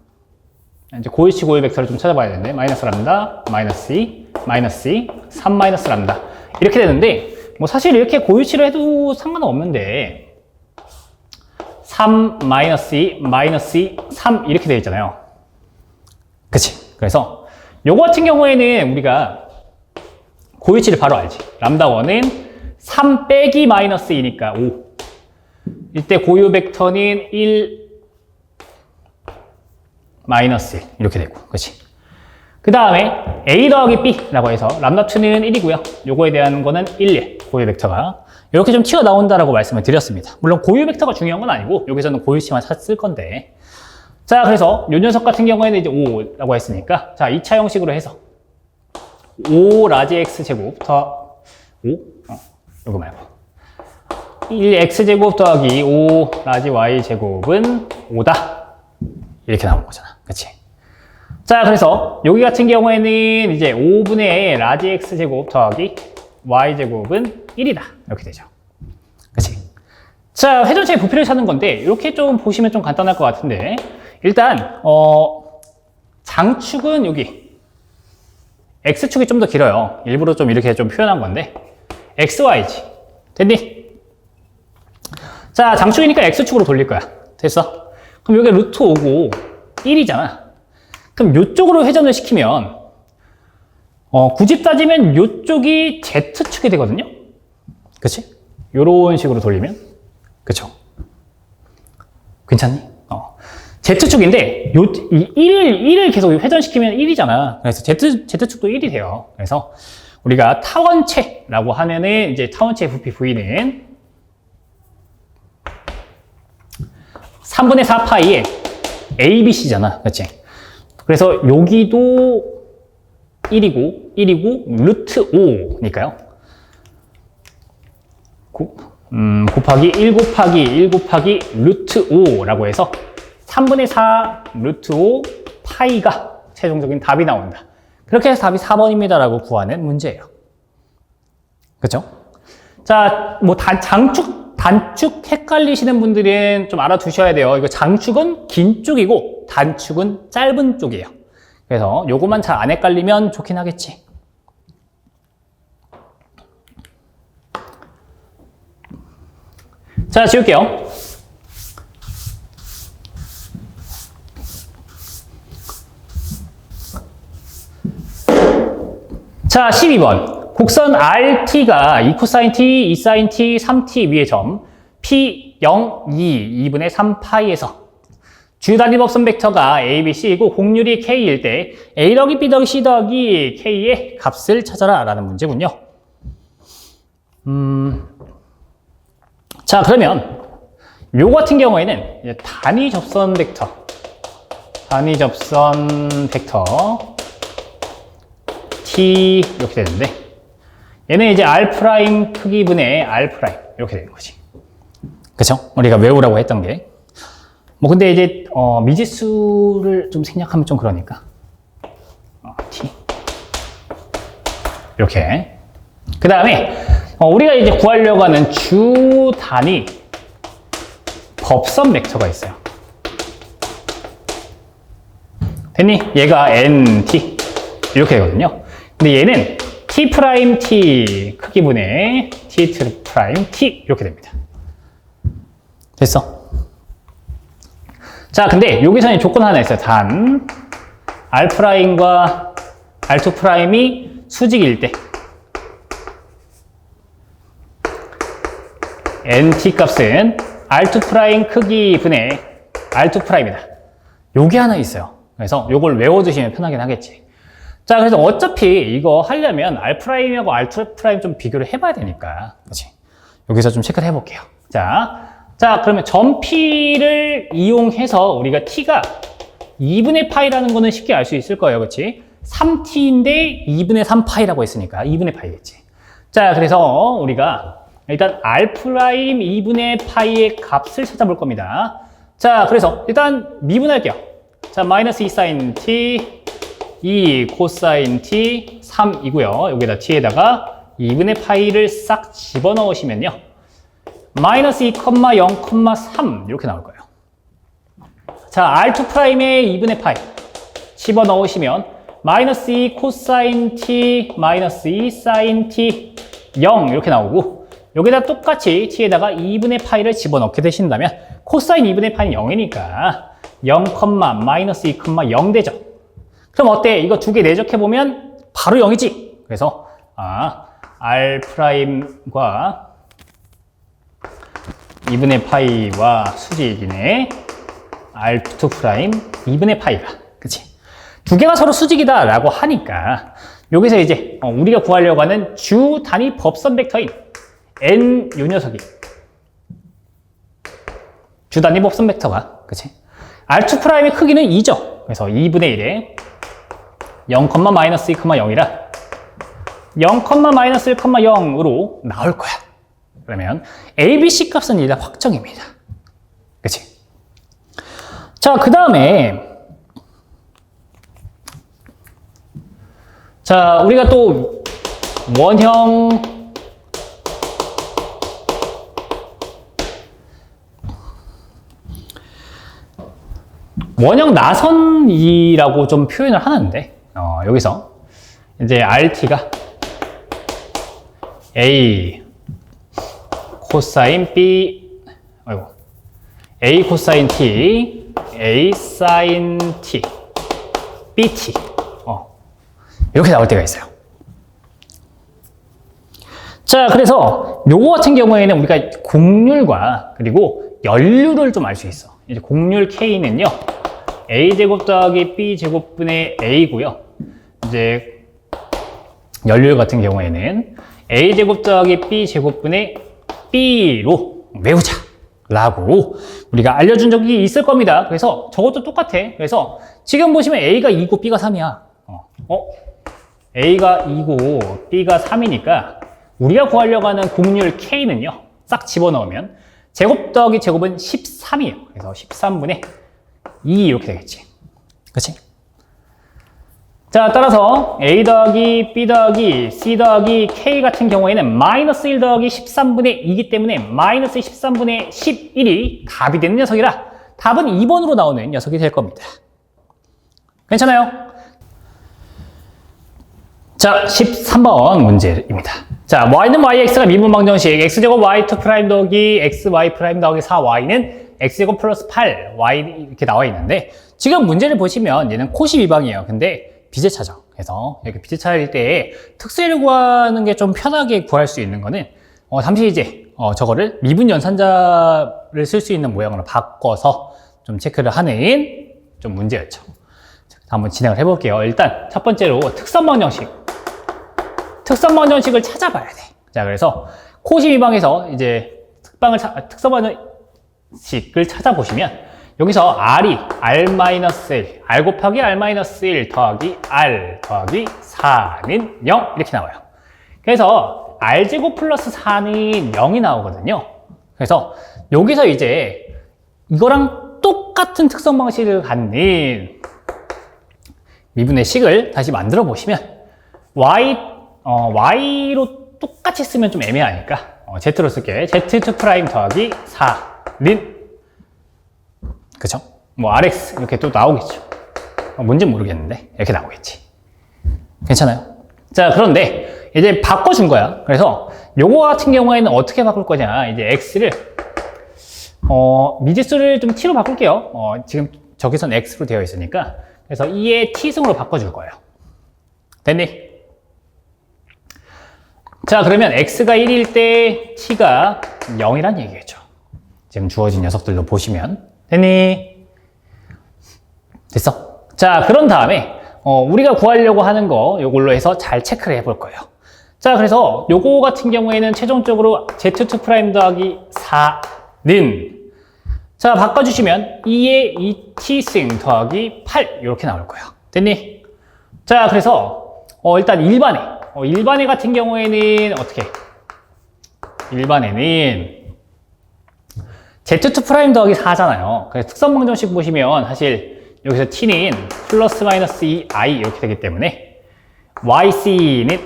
이제 고일치 고일 벡터를 좀 찾아봐야 되는데, 마이너스 람다, 마이너스 2, 마이너스 2, 3 마이너스 람다. 이렇게 되는데, 뭐 사실 이렇게 고일치로 해도 상관은 없는데, 3 마이너스 2, 마이너스 2, 3 이렇게 되어 있잖아요. 그치? 그래서 요거 같은 경우에는 우리가 고일치를 바로 알지. 람다1은 3 빼기 마이너스 2니까 5. 이때 고유 벡터는 1 마이너스 1 이렇게 되고, 그렇지? 그 다음에 a 더하기 b라고 해서 람다2는 1이고요. 요거에 대한 거는 1, 고유 벡터가 이렇게 좀 튀어나온다라고 말씀을 드렸습니다. 물론 고유 벡터가 중요한 건 아니고 여기서는 고유치만 쓸 건데, 자, 그래서 요 녀석 같은 경우에는 이제 5라고 했으니까, 자, 2차 형식으로 해서 5 라지 x 제곱 더 5? 요거 말고 1x 제곱 더하기 5 라지 y 제곱은 5다. 이렇게 나오는 거잖아. 그치? 자, 그래서 여기 같은 경우에는 이제 5분의 라지 x 제곱 더하기 y 제곱은 1이다. 이렇게 되죠. 그치? 자, 회전체의 부피를 찾는 건데, 이렇게 좀 보시면 좀 간단할 것 같은데, 일단, 장축은 여기, x축이 좀 더 길어요. 일부러 좀 이렇게 좀 표현한 건데, xy지. 됐니? 자, 장축이니까 x축으로 돌릴 거야. 됐어? 그럼 여기 루트 5고 1이잖아. 그럼 이쪽으로 회전을 시키면, 굳이 따지면 이쪽이 z축이 되거든요? 그치? 요런 식으로 돌리면? 그쵸? 괜찮니? Z축인데, 이 1을 계속 회전시키면 1이잖아. 그래서 Z축도 1이 돼요. 그래서 우리가 타원체라고 하면은, 이제 타원체의 부피 V는 3분의 4파이의 ABC잖아. 그치? 그래서 여기도 1이고 루트 5니까요. 곱하기 1 곱하기 1 곱하기 루트 5라고 해서 3분의 4 루트 5 파이가 최종적인 답이 나온다. 그렇게 해서 답이 4번입니다 라고 구하는 문제예요. 그쵸? 자, 뭐 장축, 단축 헷갈리시는 분들은 좀 알아두셔야 돼요. 이거 장축은 긴 쪽이고 단축은 짧은 쪽이에요. 그래서 요것만 잘 안 헷갈리면 좋긴 하겠지. 자, 지울게요. 자, 12번. 곡선 RT가 2코사인 T, 2사인 T, 3T 위의 점 P, 0, 2, 2분의 3파이에서 주 단위법선 벡터가 A, B, C이고 곡률이 K일 때 A 더하기 B 더하기 C 더하기 K의 값을 찾아라 라는 문제군요. 자, 그러면 요 같은 경우에는 이제 단위 접선 벡터 T 이렇게 되는데, 얘는 이제 R' 크기분의 R' 이렇게 되는 거지. 그쵸? 우리가 외우라고 했던 게. 뭐 근데 이제 미지수를 좀 생략하면 좀 그러니까 T 이렇게. 그 다음에 우리가 이제 구하려고 하는 주 단위 법선 벡터가 있어요. 됐니? 얘가 NT 이렇게 되거든요. 근데 얘는 T' 크기분의 T' 이렇게 됩니다. 됐어? 자, 근데 여기서는 조건 하나 있어요. 단 R'과 R2'이 수직일 때 NT 값은 R2' 크기분의 R2'이다. 요게 하나 있어요. 그래서 요걸 외워두시면 편하긴 하겠지. 자, 그래서 어차피 이거 하려면 R'하고 R2' 좀 비교를 해봐야 되니까. 그치? 여기서 좀 체크를 해볼게요. 자, 그러면 점 P를 이용해서 우리가 T가 2분의 파이라는 거는 쉽게 알 수 있을 거예요. 그치? 3T인데 2분의 3파이라고 했으니까 2분의 파이겠지. 자, 그래서 우리가 일단 R' 2분의 파이의 값을 찾아볼 겁니다. 자, 그래서 일단 미분할게요. 자, 마이너스 2sin T, 2 코사인 T, 3이고요. 여기다 T에다가 2분의 파이를 싹 집어넣으시면요. 마이너스 2,0,3 이렇게 나올 거예요. 자, R2'의 2분의 파이 집어넣으시면 마이너스 2 코사인 T, 마이너스 2 사인 T, 0 이렇게 나오고, 여기다 똑같이 T에다가 2분의 파이를 집어넣게 되신다면 코사인 2분의 파이는 0이니까 0, 마이너스 2,0 되죠. 그럼 어때? 이거 두 개 내적해보면 바로 0이지. 그래서 R'과 2분의 파이와 수직이네. R2' 2분의 파이가. 그치? 두 개가 서로 수직이다 라고 하니까 여기서 이제 우리가 구하려고 하는 주 단위 법선 벡터인 n 요 녀석이 주 단위 법선 벡터가 그치? R2'의 크기는 2죠. 그래서 2분의 1에 0,-2,0이라 0,-1,0으로 나올 거야. 그러면 ABC 값은 일단 확정입니다. 그치? 자, 그 다음에 자, 우리가 또 원형 나선이라고 좀 표현을 하는데 여기서 이제 RT가 A 코사인 B A 코사인 T A 사인 T BT 이렇게 나올 때가 있어요. 자, 그래서 요거 같은 경우에는 우리가 곡률과 그리고 연률을 좀 알 수 있어. 이제 곡률 K는요, A제곱 더하기 B제곱분의 A고요. 이제 연률 같은 경우에는 A제곱 더하기 B제곱분의 B로 외우자 라고 우리가 알려준 적이 있을 겁니다. 그래서 저것도 똑같아. 그래서 지금 보시면 A가 2고 B가 3이야. A가 2고 B가 3이니까 우리가 구하려고 하는 곡률 K는요, 싹 집어넣으면 제곱 더하기 제곱은 13이에요. 그래서 13분의 2 이렇게 되겠지. 그치? 자, 따라서 A 더하기 B 더하기 C 더하기 K 같은 경우에는 마이너스 1 더하기 13분의 2이기 때문에 마이너스 13분의 11이 답이 되는 녀석이라 답은 2번으로 나오는 녀석이 될 겁니다. 괜찮아요? 자, 13번 문제입니다. 자, y는 yx가 미분방정식 x제곱 y2' 더하기 xy' 더하기 4y는 x제곱 플러스 8 y 이렇게 나와 있는데 지금 문제를 보시면 얘는 코시 미방이에요. 근데 비제차죠. 그래서 이렇게 비제차일 때 특수를 구하는 게 좀 편하게 구할 수 있는 거는 잠시 이제 저거를 미분 연산자를 쓸 수 있는 모양으로 바꿔서 좀 체크를 하는 좀 문제였죠. 자, 한번 진행을 해볼게요. 일단 첫 번째로 특선방정식을 찾아봐야 돼. 자, 그래서 코시 미방에서 이제 특선방정식을 찾아보시면 여기서 R이 R-1, R 곱하기 R-1 더하기 R 더하기 4는 0 이렇게 나와요. 그래서 R제곱 플러스 4는 0이 나오거든요. 그래서 여기서 이제 이거랑 똑같은 특성 방식을 갖는 미분의 식을 다시 만들어 보시면 Y로 똑같이 쓰면 좀 애매하니까 Z로 쓸게. Z2' 더하기 4는 그쵸? 뭐 RX 이렇게 또 나오겠죠. 뭔지는 모르겠는데 이렇게 나오겠지. 괜찮아요? 자, 그런데 이제 바꿔준 거야. 그래서 요거 같은 경우에는 어떻게 바꿀 거냐. 이제 X를 미지수를 좀 T로 바꿀게요. 지금 저기선 X로 되어 있으니까. 그래서 2의 T승으로 바꿔줄 거예요. 됐니? 자, 그러면 X가 1일 때 T가 0이란 얘기겠죠. 지금 주어진 녀석들도 보시면. 됐니? 됐어? 자, 그런 다음에 우리가 구하려고 하는 거 요걸로 해서 잘 체크를 해볼 거예요. 자, 그래서 요거 같은 경우에는 최종적으로 Z2' 더하기 4는 자, 바꿔주시면 2의 2t승 더하기 8 이렇게 나올 거예요. 됐니? 자, 그래서 일단 일반에 같은 경우에는 어떻게? 일반에는 Z2' 더하기 4잖아요. 그래서 특선방정식 보시면 사실 여기서 t는 플러스 마이너스 2i 이렇게 되기 때문에 yc는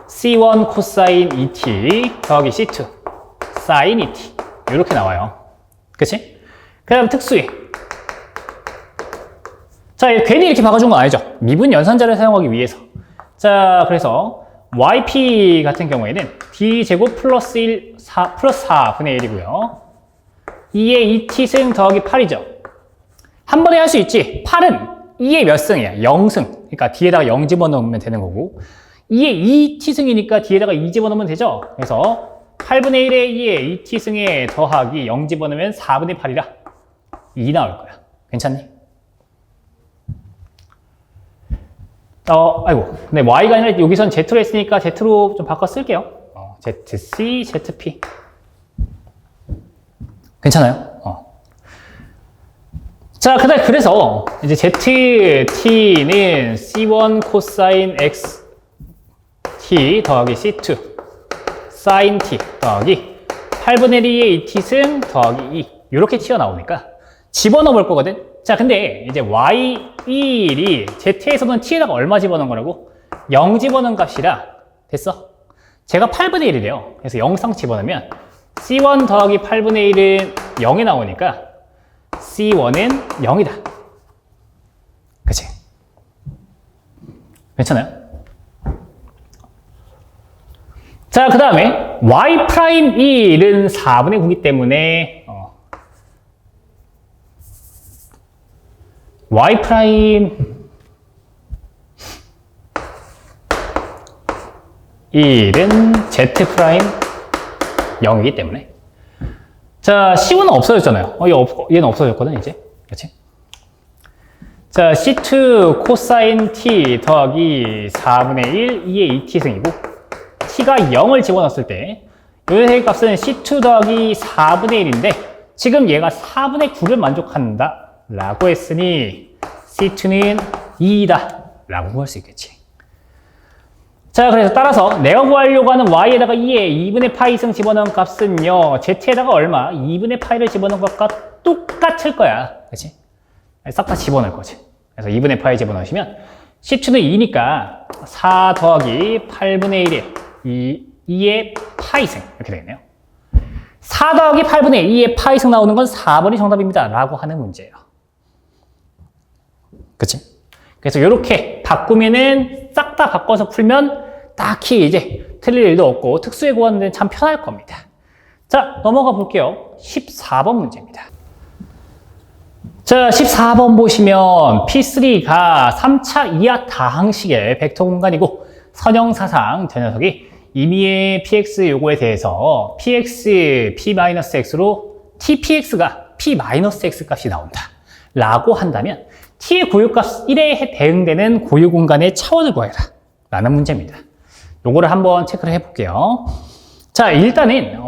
c1 코사인 2t 더하기 c2 사인 2t 이렇게 나와요. 그치? 그 다음 특수에 자, 괜히 이렇게 바꿔준 건 아니죠. 미분 연산자를 사용하기 위해서. 자, 그래서 yp 같은 경우에는 d제곱 플러스 4분의 1이고요. 2의 2t승 더하기 8이죠. 한 번에 할 수 있지. 8은 2의 몇 승이야? 0승. 그러니까 뒤에다가 0 집어넣으면 되는 거고 2의 2t승이니까 뒤에다가 2 집어넣으면 되죠. 그래서 8분의 1에 2의 2t승에 더하기 0 집어넣으면 4분의 8이라 2 나올 거야. 괜찮니? 아이고. 근데 y가 아니라 여기선 z로 했으니까 z로 좀 바꿔 쓸게요. zc, zp. 괜찮아요? 자, 그래서 이제 zt는 c1 코사인 x t 더하기 c2 사인 t 더하기 8분의 1의 2t승 더하기 2 이렇게 튀어나오니까 집어넣어 볼 거거든. 자, 근데 이제 y1이 z에서는 t에다가 얼마 집어넣은 거라고? 0 집어넣은 값이라 됐어. 제가 8분의 1이래요. 그래서 0상 집어넣으면 c1 더하기 8분의 1은 0이 나오니까 c1은 0이다. 그치? 괜찮아요? 자, 그 다음에 y'1은 4분의 9이기 때문에 y'1은 z'0이기 때문에 자, c1은 없어졌잖아요. 얘는 없어졌거든, 이제. 그치? 자, c2 코사인 t 더하기 4분의 1, 2의 2t승이고, t가 0을 집어넣었을 때, 요의 값은 c2 더하기 4분의 1인데, 지금 얘가 4분의 9를 만족한다. 라고 했으니, c2는 2이다. 라고 구할 수 있겠지. 자, 그래서 따라서 내가 구하려고 하는 y에다가 2에 2분의 파이 이승 집어넣은 값은요, z에다가 얼마? 2분의 파이를 집어넣은 것과 똑같을 거야. 그치? 싹 다 집어넣을 거지. 그래서 2분의 파이 집어넣으시면 c2는 2니까 4 더하기 8분의 1에 2의 파이승 이렇게 되겠네요. 4 더하기 8분의 2의 파이승 나오는 건 4번이 정답입니다. 라고 하는 문제예요. 그치? 그래서 이렇게 바꾸면은 싹 다 바꿔서 풀면 딱히 이제 틀릴 일도 없고 특수에 구하는 데는 참 편할 겁니다. 자, 넘어가 볼게요. 14번 문제입니다. 자, 14번 보시면 P3가 3차 이하 다항식의 벡터 공간이고 선형사상 저 녀석이 임의의 px 요거에 대해서 px, p-x로 tpx가 p-x 값이 나온다 라고 한다면 t의 고유값 1에 대응되는 고유공간의 차원을 구해라 라는 문제입니다. 요거를 한번 체크를 해볼게요. 자, 일단은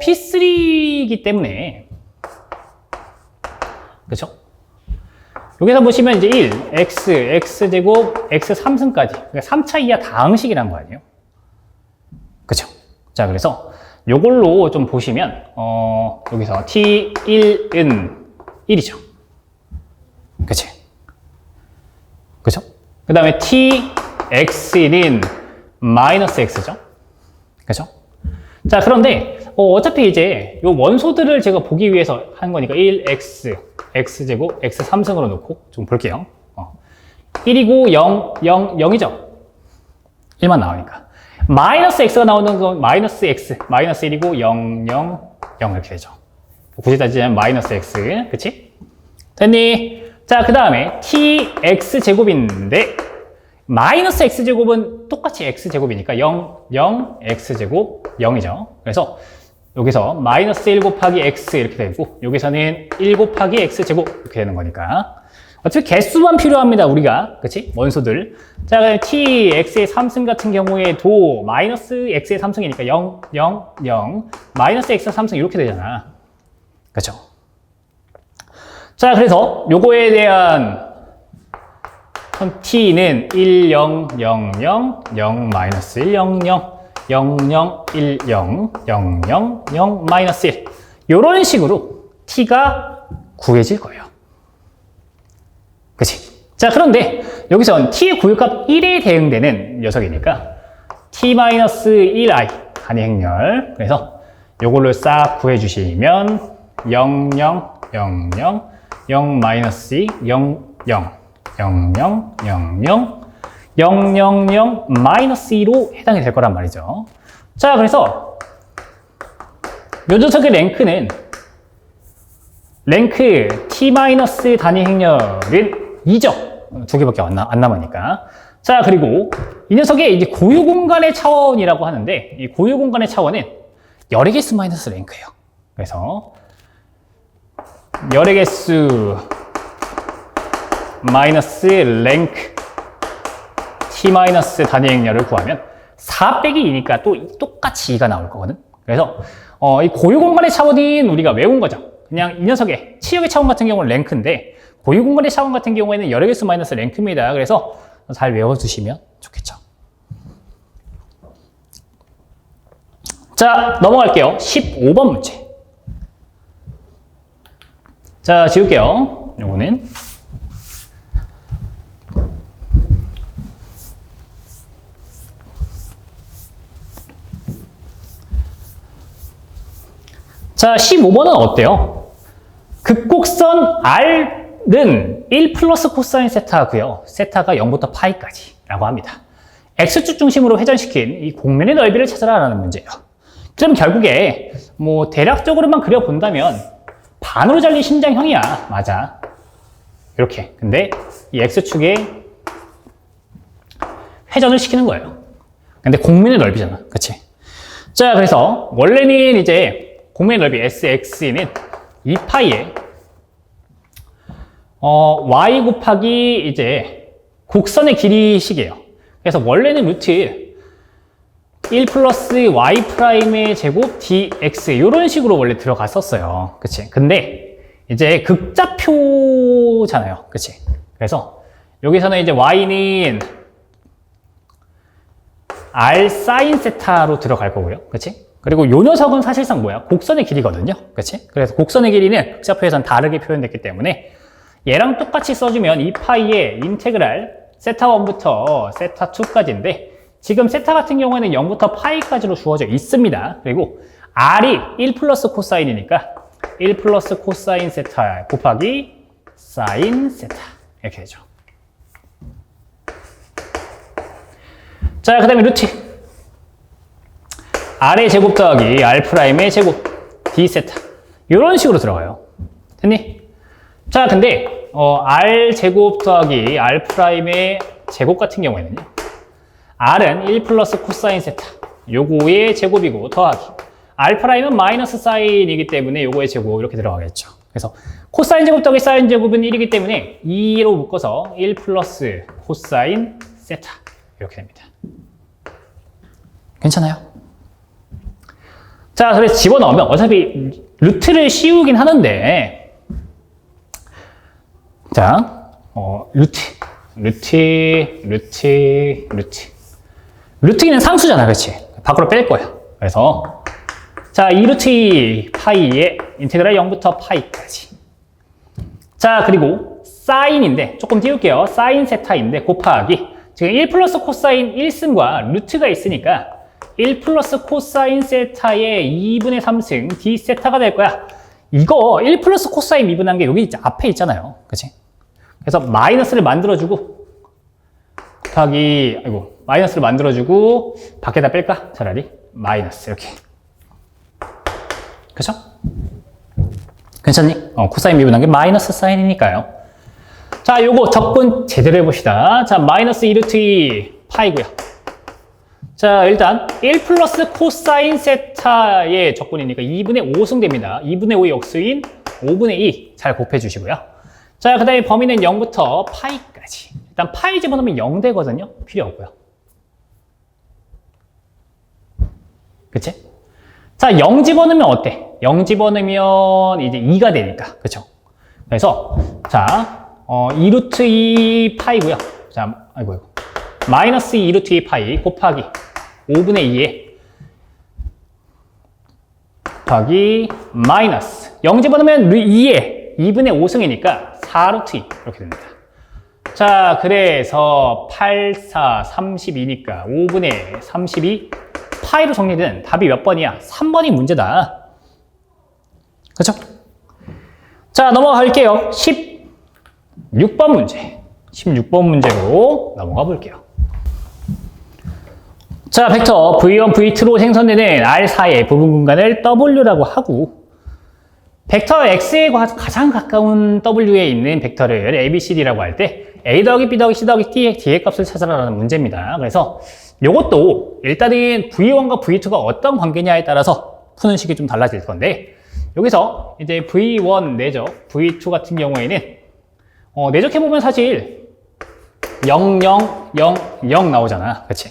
P3이기 때문에 그쵸? 여기서 보시면 이제 1, x, x제곱, x 3승까지 그러니까 3차 이하 다항식이란 거 아니에요? 그쵸? 자, 그래서 요걸로 좀 보시면 여기서 t1은 1이죠. 그치? 그쵸? 그 다음에 tx는 마이너스 x죠. 그쵸? 자, 그런데 어차피 이제 요 원소들을 제가 보기 위해서 한 거니까 1x, x제곱, x 3승으로 놓고 좀 볼게요. 1이고 0, 0, 0이죠. 1만 나오니까. 마이너스 x가 나오는 건 마이너스 x, 마이너스 1이고 0, 0, 0 이렇게 되죠. 굳이 따지자면 마이너스 x, 그치? 됐니? 자, 그 다음에 tx제곱인데 마이너스 x제곱은 똑같이 x제곱이니까 0, 0, x제곱 0이죠. 그래서 여기서 마이너스 1 곱하기 x 이렇게 되고 여기서는 1 곱하기 x제곱 이렇게 되는 거니까 어차피 개수만 필요합니다, 우리가. 그치? 원소들. 자, t, x의 3승 같은 경우에도 마이너스 x의 3승이니까 0, 0, 0 마이너스 x 3승 이렇게 되잖아. 그쵸? 자, 그래서 요거에 대한 t는 1, 0, 0, 0, 0, 마이너스 1, 0, 0, 0, 0, 1, 0, 0, 0, 0, 마이너스 1 요런 식으로 t가 구해질 거예요. 그치? 자, 그런데 여기선 t의 고유값 1에 대응되는 녀석이니까 t-1i 단위 행렬 그래서 요걸로 싹 구해주시면 0, 0, 0, 0, 0, 마이너스 2, 0, 0, 0, 0, 0, 0, 0, 0, 0, 마이너스 2로 해당이 될 거란 말이죠. 자, 그래서 요 녀석의 랭크는 랭크 t- 단위 행렬은 2죠. 두 개밖에 안 남으니까. 자, 그리고 이 녀석의 이제 고유 공간의 차원이라고 하는데 이 고유 공간의 차원은 열의 개수 마이너스 랭크예요. 그래서 열의 개수 마이너스 랭크 단위 행렬을 구하면 4 빼기 2니까 또 똑같이 2가 나올 거거든. 그래서 이 고유 공간의 차원인 우리가 외운 거죠. 그냥 이 녀석의 치역의 차원 같은 경우는 랭크인데 고유 공간의 차원 같은 경우에는 여러 개수 마이너스 랭크입니다. 그래서 잘 외워두시면 좋겠죠. 자, 넘어갈게요. 15번 문제. 자, 지울게요. 요거는 자, 15번은 어때요? 극곡선 R은 1 플러스 코사인 세타고요. 세타가 0부터 파이까지 라고 합니다. X축 중심으로 회전시킨 이 곡면의 넓이를 찾아라 라는 문제예요. 그럼 결국에 뭐 대략적으로만 그려본다면 반으로 잘린 심장형이야. 맞아. 이렇게. 근데 이 X축에 회전을 시키는 거예요. 근데 곡면의 넓이잖아. 그치? 자, 그래서 원래는 이제 곡면의 넓이 SX는 2파이에 y 곱하기 이제 곡선의 길이식이에요. 그래서 원래는 루트 1 플러스 y 프라임의 제곱 dx 이런 식으로 원래 들어갔었어요. 그치? 근데 이제 극좌표잖아요. 그치? 그래서 여기서는 이제 y는 r 사인 세타로 들어갈 거고요. 그치? 그리고 요 녀석은 사실상 뭐야? 곡선의 길이거든요. 그치? 그래서 곡선의 길이는 극좌표에선 다르게 표현됐기 때문에 얘랑 똑같이 써주면 2파이의 인테그랄 세타1부터 세타2까지인데 지금 세타 같은 경우에는 0부터 파이까지로 주어져 있습니다. 그리고 r이 1 플러스 코사인이니까 1 플러스 코사인 세타 곱하기 사인 세타 이렇게 되죠. 자, 그 다음에 루트 r의 제곱 더하기 r 프라임의 제곱 d 세타 이런 식으로 들어가요. 됐니? 자, 근데 r 제곱 더하기 r 프라임의 제곱 같은 경우에는요. r은 1 플러스 코사인 세타 요거의 제곱이고 더하기 r 프라임은 마이너스 사인이기 때문에 요거의 제곱 이렇게 들어가겠죠. 그래서 코사인 제곱 더하기 사인 제곱은 1이기 때문에 2로 묶어서 1 플러스 코사인 세타 이렇게 됩니다. 괜찮아요? 자, 그래서 집어넣으면 어차피 루트를 씌우긴 하는데 자, 루트는 상수잖아, 그렇지? 밖으로 뺄 거야. 그래서 자, 2루트 파이의 인테그랄 0부터 파이까지. 자, 그리고 사인인데 조금 띄울게요. 사인 세타인데 곱하기 지금 1 플러스 코사인 1승과 루트가 있으니까 1 플러스 코사인 세타의 2분의 3승 d 세타가 될 거야. 이거 1 플러스 코사인 미분한 게 여기 앞에 있잖아요. 그치? 그래서 마이너스를 만들어주고 곱하기 마이너스를 만들어주고 밖에다 뺄까? 차라리 마이너스 이렇게. 그쵸? 괜찮니? 코사인 미분한 게 마이너스 사인이니까요. 자, 요거 적분 제대로 해봅시다. 자, 마이너스 2루트 2 파이고요. 자, 일단 1 플러스 코사인 세타의 적분이니까 2분의 5승 됩니다. 2분의 5의 역수인 5분의 2 잘 곱해주시고요. 자, 그 다음에 범위는 0부터 파이까지. 일단 파이 집어넣으면 0 되거든요. 필요 없고요. 그치? 자, 0 집어넣으면 어때? 0 집어넣으면 이제 2가 되니까. 그쵸? 그래서, 자, 2루트 2 파이고요. 자, 마이너스 2루트 2 파이 곱하기 5분의 2에 곱하기 마이너스 0 집어넣으면 2에 2분의 5승이니까 4루트 2 이렇게 됩니다. 자, 그래서 8, 4, 32니까 5분의 32 파이로 정리된 답이 몇 번이야? 3번이 문제다. 그쵸? 자, 넘어갈게요. 16번 문제. 16번 문제로 넘어가 볼게요. 자, 벡터 V1, V2로 생성되는 R4의 부분 공간을 W라고 하고 벡터 X에 가장 가까운 W에 있는 벡터를 ABCD라고 할 때 A 더하기 B 더하기 C 더하기 D의 값을 찾아라는 문제입니다. 그래서 이것도 일단은 V1과 V2가 어떤 관계냐에 따라서 푸는 식이 좀 달라질 건데 여기서 이제 V1 내적, V2 같은 경우에는 내적해보면 사실 0, 0, 0, 0 나오잖아. 그치?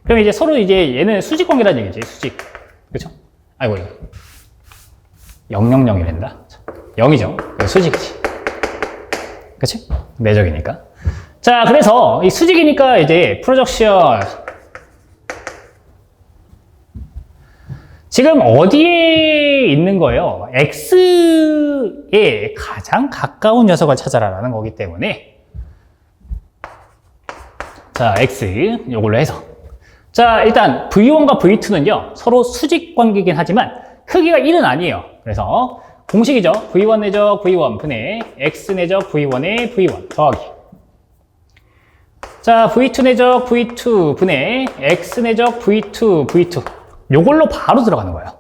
그럼 이제 서로 이제 얘는 수직 관계라는 얘기지. 수직. 그쵸? 아이고, 이거. 0, 0, 0이란다. 0이죠. 수직이지. 그치? 내적이니까. 자, 그래서 이 수직이니까 이제 프로젝션. 지금 어디에 있는 거예요? X에 가장 가까운 녀석을 찾아라라는 거기 때문에. 자, X 요걸로 해서. 자, 일단 V1과 V2는요, 서로 수직 관계이긴 하지만 크기가 1은 아니에요. 그래서 공식이죠. V1 내적 V1 분의 X 내적 V1의 V1 더하기. 자, V2 내적 V2 분의 X 내적 V2 V2. 요걸로 바로 들어가는 거예요.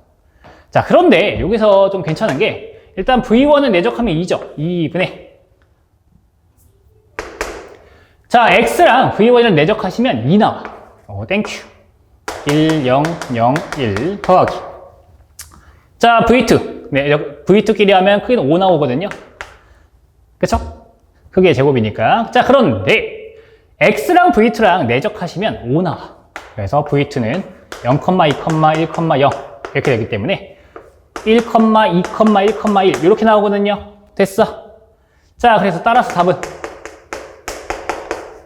자, 그런데 여기서 좀 괜찮은 게 일단 V1을 내적하면 2죠. 2분의. 자, X랑 V1을 내적하시면 2 나와. 땡큐. 1, 0, 0, 1 더하기. 자, V2. 네, V2끼리 하면 크기는 5 나오거든요. 그쵸? 크기의 제곱이니까. 자, 그런데 X랑 V2랑 내적하시면 5 나와. 그래서 V2는 0, 2, 1, 0 이렇게 되기 때문에 1, 2, 1, 1 이렇게 나오거든요. 됐어. 자, 그래서 따라서 답은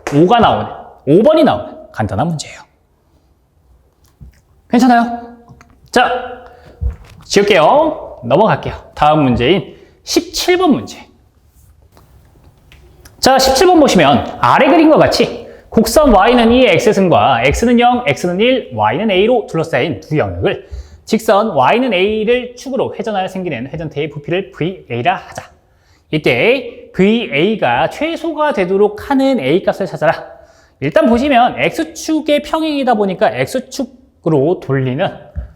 5가 나오는, 5번이 나오는 간단한 문제예요. 괜찮아요? 자, 지울게요. 넘어갈게요. 다음 문제인 17번 문제. 자, 17번 보시면 아래 그림과 같이 곡선 y는 2의 x승과 x는 0, x는 1, y는 a로 둘러싸인 두 영역을 직선 y는 a를 축으로 회전하여 생기는 회전태의 부피를 VA라 하자. 이때 VA가 최소가 되도록 하는 A 값을 찾아라. 일단 보시면 x축의 평행이다 보니까 x축으로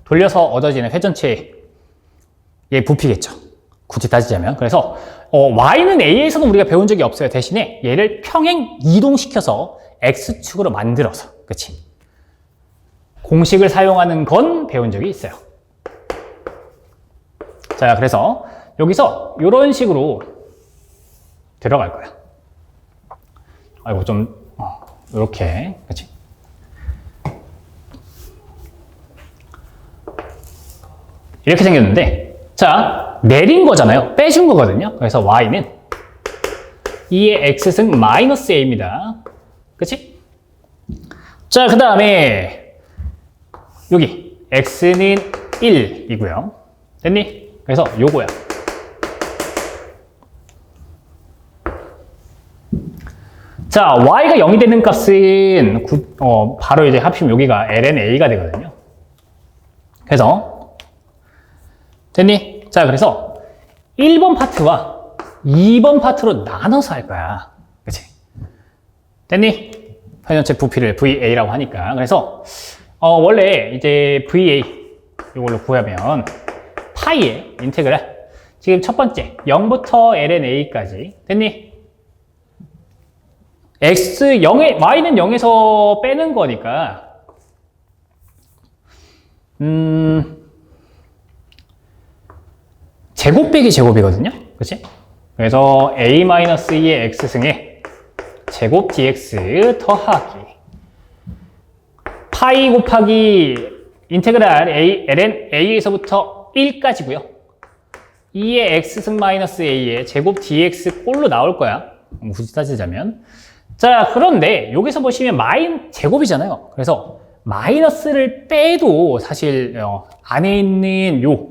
돌려서 얻어지는 회전체의 부피겠죠. 굳이 따지자면. 그래서 y는 a에서는 우리가 배운 적이 없어요. 대신에 얘를 평행 이동시켜서 x축으로 만들어서, 그치? 공식을 사용하는 건 배운 적이 있어요. 자, 그래서 여기서 이런 식으로 들어갈 거야. 아이고, 좀 이렇게, 그치? 이렇게 생겼는데, 자, 내린 거잖아요. 빼준 거거든요. 그래서 y는 2의 x승 마이너스 a입니다. 그치? 자, 그 다음에 여기 x는 1이고요. 됐니? 그래서 요거야. 자, y가 0이 되는 값은 바로 이제 합치면 여기가 ln a가 되거든요. 그래서 됐니? 자, 그래서 1번 파트와 2번 파트로 나눠서 할 거야. 그치? 됐니? 회전체 부피를 VA라고 하니까. 그래서 원래 이제 VA 이걸로 구하면 파이의 인테그랄, 지금 첫 번째 0부터 ln a까지 됐니? y는 0에서 빼는 거니까 제곱 빼기 제곱이거든요. 그치? 그래서 a-2의 x승에 제곱 dx 더하기 파이 곱하기 인테그랄 ln a에서부터 1까지고요. 2의 x승 마이너스 a의 제곱 dx 꼴로 나올 거야. 굳이 따지자면. 자, 그런데 여기서 보시면 제곱이잖아요. 그래서 마이너스를 빼도 사실 안에 있는 요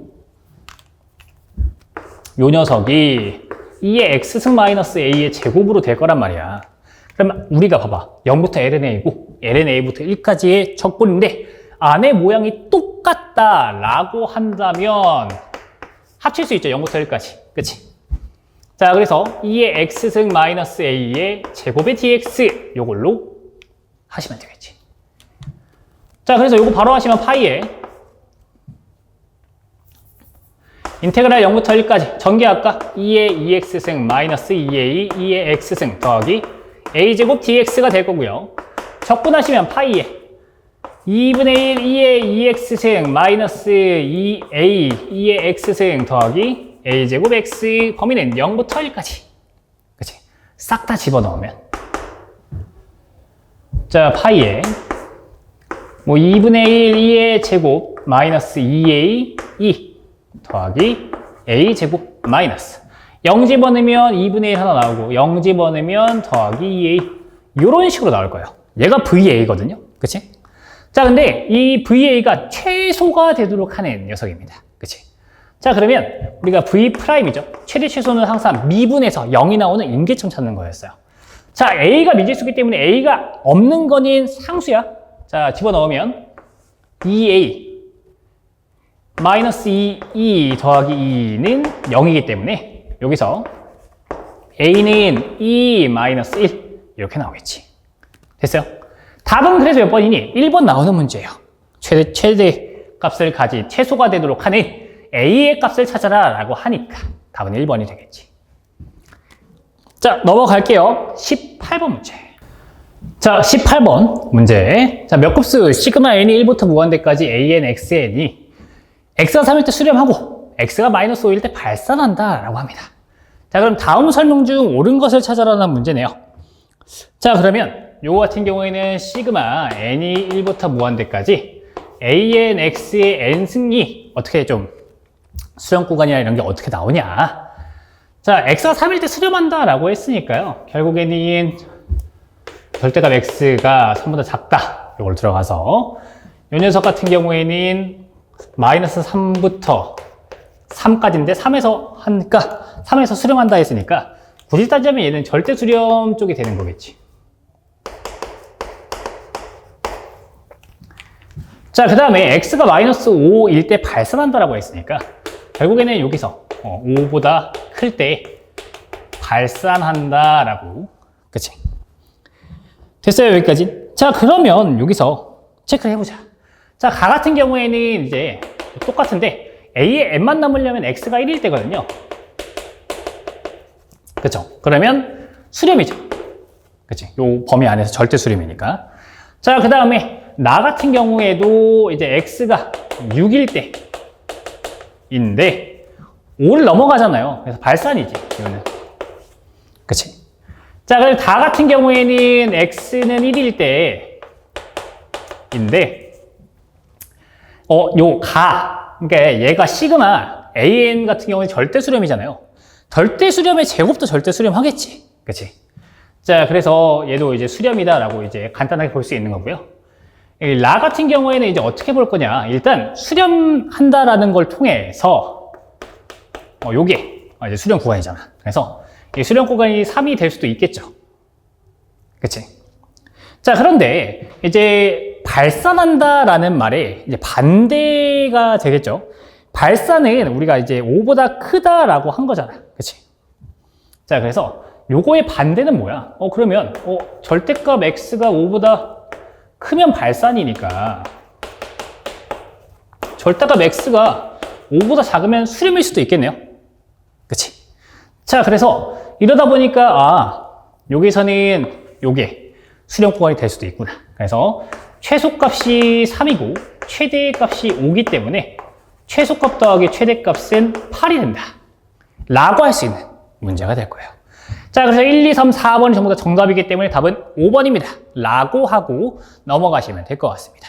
녀석이 2의 x승 마이너스 a의 제곱으로 될 거란 말이야. 그러면 우리가 봐봐. 0부터 lna이고 lna부터 1까지의 적분인데 안에 모양이 똑같다라고 한다면 합칠 수 있죠. 0부터 1까지. 그치? 자, 그래서 2의 x승 마이너스 a의 제곱의 dx 요걸로 하시면 되겠지. 자, 그래서 요거 바로 하시면 파이에 인테그랄 0부터 1까지 전개할까? 2의 2x승 마이너스 2a 2의 x승 더하기 a제곱 dx가 될 거고요. 적분하시면 파이에 2분의 1 2의 2x승 마이너스 2a 2의 x승 더하기 a제곱 x 범위는 0부터 1까지. 그치? 싹 다 집어넣으면 자, 파이에 뭐 2분의 1 2의 제곱 마이너스 2a 2 더하기 a 제곱 마이너스 0 집어넣으면 2분의 1 하나 나오고 0 집어넣으면 더하기 2a 이런 식으로 나올 거예요. 얘가 VA거든요. 그치? 자, 근데 이 VA가 최소가 되도록 하는 녀석입니다. 그치? 자, 그러면 우리가 V'이죠. 최대 최소는 항상 미분에서 0이 나오는 임계점 찾는 거였어요. 자, A가 미지수기 때문에 A가 없는 거는 상수야. 자, 집어넣으면 2A 마이너스 2 더하기 2는 0이기 때문에 여기서 A는 2 마이너스 1 이렇게 나오겠지. 됐어요? 답은 그래서 몇 번이니? 1번 나오는 문제예요. 최대 값을 가진 최소가 되도록 하는 A의 값을 찾아라 라고 하니까 답은 1번이 되겠지. 자, 넘어갈게요. 18번 문제. 자, 18번 문제. 자, 몇 급수 시그마 n이 1부터 무한대까지 an, xn이 x가 3일 때 수렴하고 x가 마이너스 5일 때 발산한다 라고 합니다. 자, 그럼 다음 설명 중 옳은 것을 찾아라는 문제네요. 자, 그러면 요거 같은 경우에는 시그마 n이 1부터 무한대까지 an, x의 n 승이 어떻게 좀 수렴 구간이나 이런 게 어떻게 나오냐. 자, x가 3일 때 수렴한다 라고 했으니까요. 결국에는 절대값 x가 3보다 작다. 이걸 들어가서 이 녀석 같은 경우에는 마이너스 3부터 3까지인데 3에서 하니까 3에서 수렴한다 했으니까 굳이 따지자면 얘는 절대 수렴 쪽이 되는 거겠지. 자, 그 다음에 x가 마이너스 5일 때 발산한다라고 했으니까 결국에는 여기서 5보다 클 때 발산한다라고. 그치? 됐어요, 여기까지? 자, 그러면 여기서 체크를 해보자. 자, 가 같은 경우에는 이제 똑같은데 a의 n만 남으려면 x가 1일 때거든요. 그쵸? 그러면 수렴이죠. 그치? 요 범위 안에서 절대 수렴이니까. 자, 그 다음에 나 같은 경우에도 이제 x가 6일 때인데 5를 넘어가잖아요. 그래서 발산이지, 이거는. 그치? 자, 그럼 다 같은 경우에는 x는 1일 때인데 그러니까 얘가 시그마 an 같은 경우는 절대 수렴이잖아요. 절대 수렴의 제곱도 절대 수렴하겠지. 그치? 자, 그래서 얘도 이제 수렴이다라고 이제 간단하게 볼 수 있는 거고요. 라 같은 경우에는 이제 어떻게 볼 거냐. 일단 수렴한다라는 걸 통해서 요게 이제 수렴 구간이잖아. 그래서 이 수렴 구간이 3이 될 수도 있겠죠. 그치? 자, 그런데 이제 발산한다라는 말에 이제 반대가 되겠죠. 발산은 우리가 이제 5보다 크다라고 한 거잖아. 그치? 자, 그래서 요거의 반대는 뭐야? 그러면 절대값 x가 5보다 크면 발산이니까 절대값 x가 5보다 작으면 수렴일 수도 있겠네요. 그치? 자, 그래서 이러다 보니까 여기서는 요게 수렴 구간이 될 수도 있구나. 그래서 최소값이 3이고 최대값이 5기 때문에 최소값 더하기 최대값은 8이 된다 라고 할 수 있는 문제가 될 거예요. 자, 그래서 1, 2, 3, 4번이 전부 다 정답이기 때문에 답은 5번입니다 라고 하고 넘어가시면 될 것 같습니다.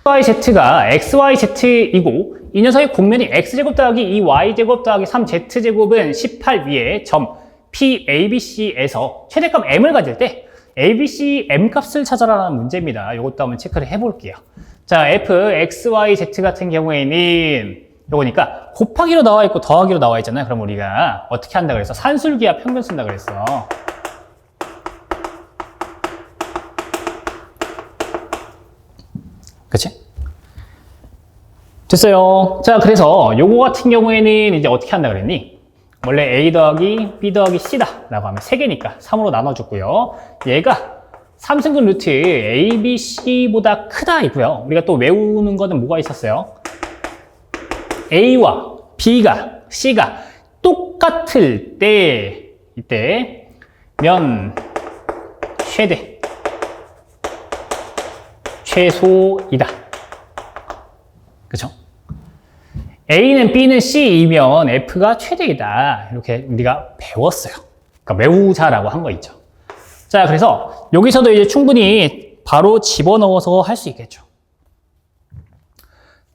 yz가 xyz이고 이 녀석의 곡면이 x제곱 더하기 2y제곱 더하기 3z제곱은 18 위에 점 PABC에서 최대값 m을 가질 때 ABC m값을 찾아라는 문제입니다. 이것도 한번 체크를 해볼게요. 자, f, x, y, z 같은 경우에는 요거니까 곱하기로 나와 있고 더하기로 나와 있잖아요. 그럼 우리가 어떻게 한다 그랬어? 산술기하 평균 쓴다 그랬어. 그치? 됐어요. 자, 그래서 요거 같은 경우에는 이제 어떻게 한다 그랬니? 원래 a 더하기 b 더하기 c다 라고 하면 3개니까 3으로 나눠줬고요. 얘가 3승근 루트 a, b, c보다 크다 있고요. 우리가 또 외우는 거는 뭐가 있었어요? a와 b가 c가 똑같을 때 이때 면 최대 최소이다. 그쵸? A는 B는 C이면 F가 최대이다. 이렇게 우리가 배웠어요. 그러니까 외우자라고 한 거 있죠. 자, 그래서 여기서도 이제 충분히 바로 집어넣어서 할 수 있겠죠.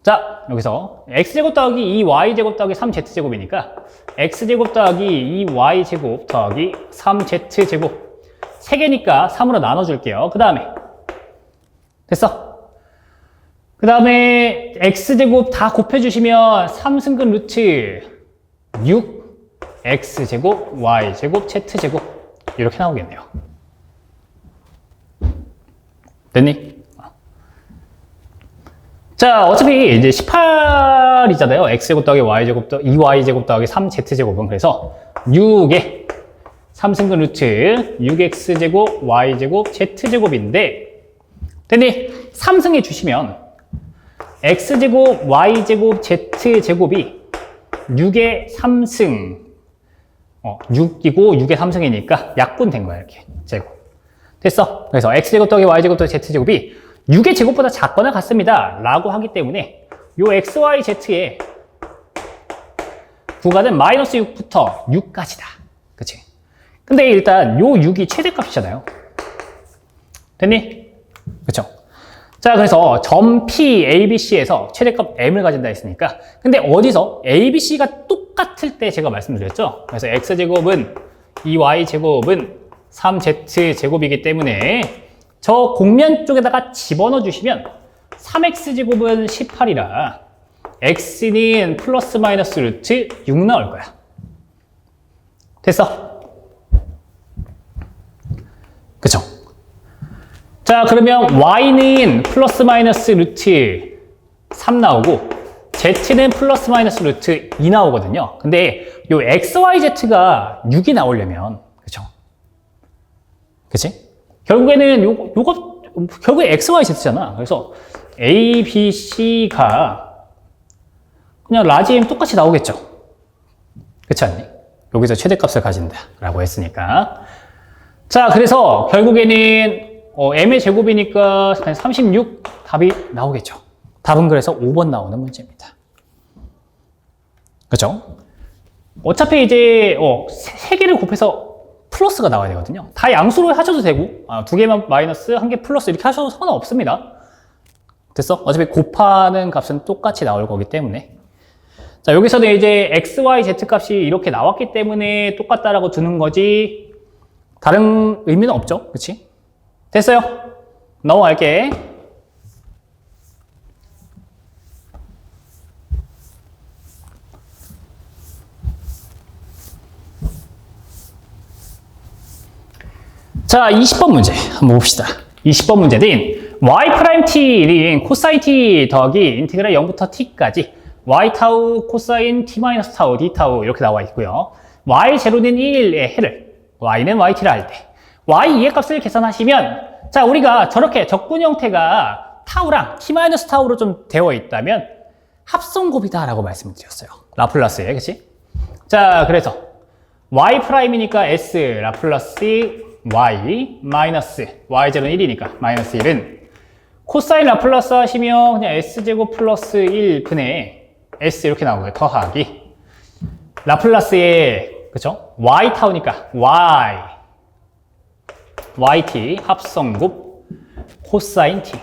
자, 여기서 x제곱 더하기 2y제곱 더하기 3z제곱이니까 x제곱 더하기 2y제곱 더하기 3z제곱 3개니까 3으로 나눠줄게요. 그 다음에 됐어? 그 다음에 x제곱 다 곱해주시면 3승근 루트 6 x제곱 y제곱 z제곱 이렇게 나오겠네요. 됐니? 자, 어차피 이제 18이잖아요. x제곱 더하기 y제곱 더하기 2y제곱 더하기 3z제곱은 그래서 6에 3승근 루트 6x제곱 y제곱 z제곱인데 됐니? 3승해 주시면 x제곱 y제곱 z제곱이 6의 3승 6이고 6의 3승이니까 약분된 거야 이렇게 제곱 됐어. 그래서 x제곱 더하기 y제곱 더하기 z제곱이 6의 제곱보다 작거나 같습니다 라고 하기 때문에 요 xyz에 부가는 마이너스 6부터 6까지다. 그치? 근데 일단 요 6이 최대값이잖아요. 됐니? 그쵸? 자, 그래서 점 P, A, B, C에서 최대값 M을 가진다 했으니까 근데 어디서 A, B, C가 똑같을 때 제가 말씀드렸죠? 그래서 X제곱은 2Y제곱은 3Z제곱이기 때문에 저 곡면 쪽에다가 집어넣어 주시면 3X제곱은 18이라 X는 플러스 마이너스 루트 6 나올 거야. 됐어? 그쵸? 자, 그러면 Y는 플러스 마이너스 루트 3 나오고 Z는 플러스 마이너스 루트 2 나오거든요. 근데 요 XYZ가 6이 나오려면 그쵸? 그치? 결국에는 요거 결국에 XYZ잖아. 그래서 A, B, C가 그냥 라지 M 똑같이 나오겠죠. 그렇지 않니? 여기서 최대값을 가진다 라고 했으니까. 자, 그래서 결국에는 M의 제곱이니까 36 답이 나오겠죠. 답은 그래서 5번 나오는 문제입니다. 그렇죠? 어차피 이제 3개를 곱해서 플러스가 나와야 되거든요. 다 양수로 하셔도 되고 2개만 마이너스 1개 플러스 이렇게 하셔도 상관없습니다. 됐어? 어차피 곱하는 값은 똑같이 나올 거기 때문에. 자, 여기서는 이제 x, y, z 값이 이렇게 나왔기 때문에 똑같다라고 두는 거지 다른 의미는 없죠. 그치? 됐어요? 넘어갈게. 자, 20번 문제 한번 봅시다. 20번 문제는 y't는 코사인 t 더하기 인테그랄 0부터 t까지 y 타우 코사인 t 마이너스 타우 d 타우 이렇게 나와 있고요. y0는 1의 해를 y는 yt를 할 때 y2의 값을 계산하시면 자, 우리가 저렇게 적분 형태가 타우랑 t 마이너스 타우로 좀 되어 있다면 합성곱이다 라고 말씀드렸어요. 라플라스에, 그치? 자, 그래서 y 프라임이니까 s 라플라스 y 마이너스 y0는 1이니까 마이너스 1은 코사인 라플라스 하시면 그냥 s제곱 플러스 1분의 s 이렇게 나오고요. 더하기 라플라스의 그쵸? y 타우니까 yt 합성곱 코사인 t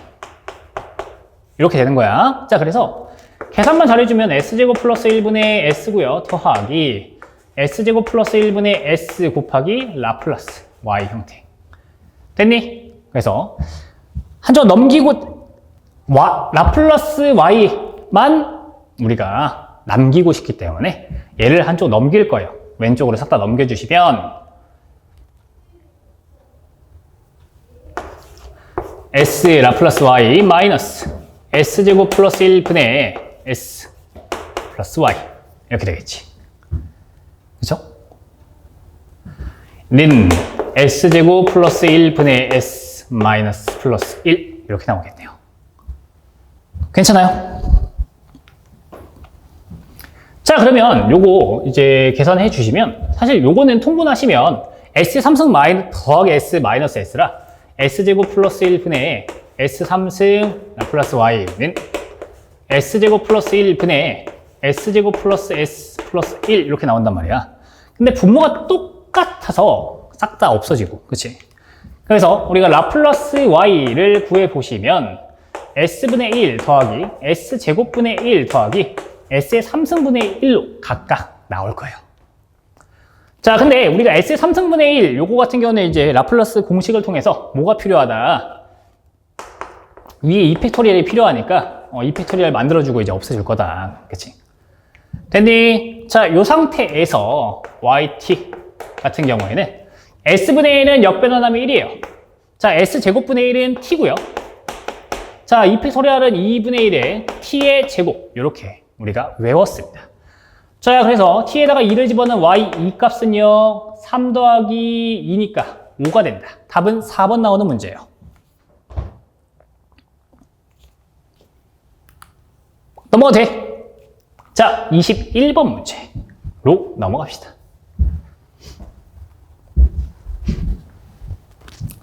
이렇게 되는 거야. 자, 그래서 계산만 잘해주면 s제곱 플러스 1분의 s고요. 더하기 s제곱 플러스 1분의 s 곱하기 라플라스 y 형태. 됐니? 그래서 한 점 넘기고 라플라스 y만 우리가 남기고 싶기 때문에 얘를 한쪽 넘길 거예요. 왼쪽으로 싹 다 넘겨주시면 s 라플라스 y 마이너스 s제곱 플러스 1분의 s 플러스 y 이렇게 되겠지. 그쵸? 는 s제곱 플러스 1분의 s 마이너스 플러스 1 이렇게 나오겠네요. 괜찮아요? 자, 그러면 요거 이제 계산해 주시면 사실 요거는 통분하시면 s 3승 더하기 s 마이너스 s라 s제곱 플러스 1분의 s 3승 플러스 y는 s제곱 플러스 1분의 s제곱 플러스 s 플러스 1 이렇게 나온단 말이야. 근데 분모가 똑같아서 싹 다 없어지고, 그치? 그래서 우리가 라플러스 y를 구해보시면 s분의 1 더하기 s제곱분의 1 더하기 s의 3승분의 1로 각각 나올 거예요. 자, 근데 우리가 s의 3승분의 1 요거 같은 경우는 이제 라플러스 공식을 통해서 뭐가 필요하다? 위에 2팩토리얼이 필요하니까 2팩토리얼 만들어주고 이제 없애줄 거다. 그치? 됐니? 자, 요 상태에서 yt 같은 경우에는 s분의 1은 역변환하면 1이에요. 자, s제곱분의 1은 t고요. 자, 2팩토리얼은 2분의 1에 t의 제곱 이렇게 우리가 외웠습니다. 자, 그래서 t에다가 2를 집어넣은 y 2값은요 3 더하기 2니까 5가 된다. 답은 4번 나오는 문제예요. 넘어가도 돼. 자, 21번 문제로 넘어갑시다.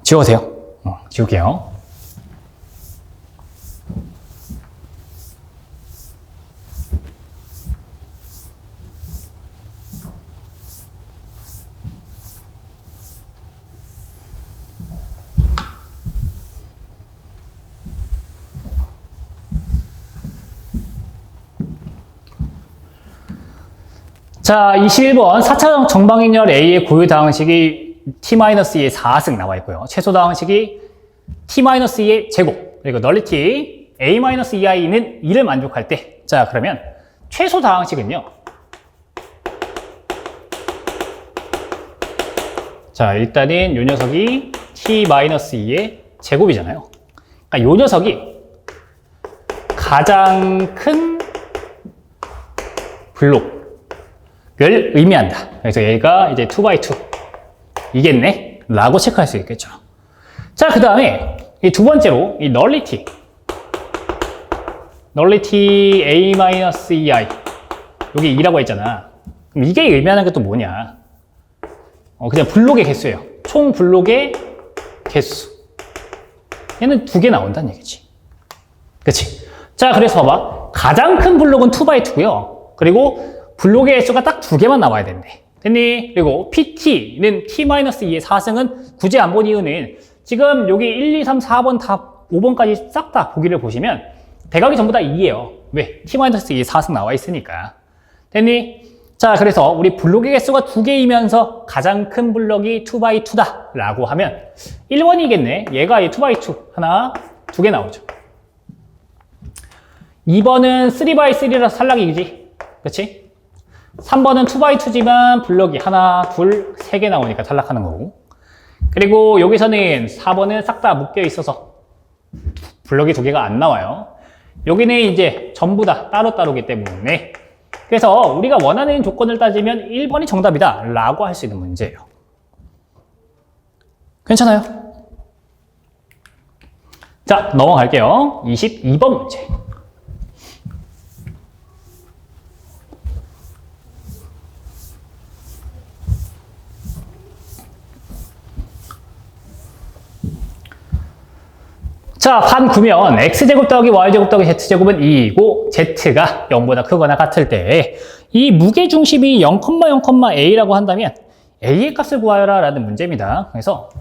지워세요. 지울게요. 자, 21번 4차적 정방인열 A의 고유 다항식이 t-2의 4승 나와 있고요. 최소 다항식이 t-2의 제곱, 그리고 널리티 a-2i는 2를 만족할 때, 자, 그러면 최소 다항식은요. 자, 일단은 요 녀석이 t-2의 제곱이잖아요. 그러니까 요 녀석이 가장 큰 블록 을 의미한다. 그래서 얘가 이제 2x2 이겠네? 라고 체크할 수 있겠죠. 자, 그 다음에 이 두 번째로 이 널리티 a-2i 여기 2라고 했잖아. 그럼 이게 의미하는 게 또 뭐냐? 그냥 블록의 개수예요. 총 블록의 개수. 얘는 2개 나온다는 얘기지. 그치? 자, 그래서 봐봐. 가장 큰 블록은 2x2고요. 그리고 블록의 개수가 딱 2개만 나와야 된대. 됐니? 그리고 PT는 T-2의 4승은 굳이 안 본 이유는 지금 여기 1, 2, 3, 4번 다 5번까지 싹 다 보기를 보시면 대각이 전부 다 2예요. 왜? T-2의 4승 나와 있으니까. 됐니? 자, 그래서 우리 블록의 개수가 2개이면서 가장 큰 블록이 2x2다 라고 하면 1번이겠네. 얘가 2x2 하나, 2개 나오죠. 2번은 3x3라서 탈락이지. 그치? 3번은 2x2지만 블럭이 하나, 둘, 3개 나오니까 탈락하는 거고. 그리고 여기서는 4번은 싹 다 묶여 있어서 블럭이 2개가 안 나와요. 여기는 이제 전부 다 따로따로기 때문에 그래서 우리가 원하는 조건을 따지면 1번이 정답이다 라고 할 수 있는 문제예요. 괜찮아요? 자, 넘어갈게요. 22번 문제. 자, 반구면 x제곱 더하기 y제곱 더하기 z제곱은 2이고 z가 0보다 크거나 같을 때 이 무게중심이 0,0,a라고 한다면 a의 값을 구하여라 라는 문제입니다. 그래서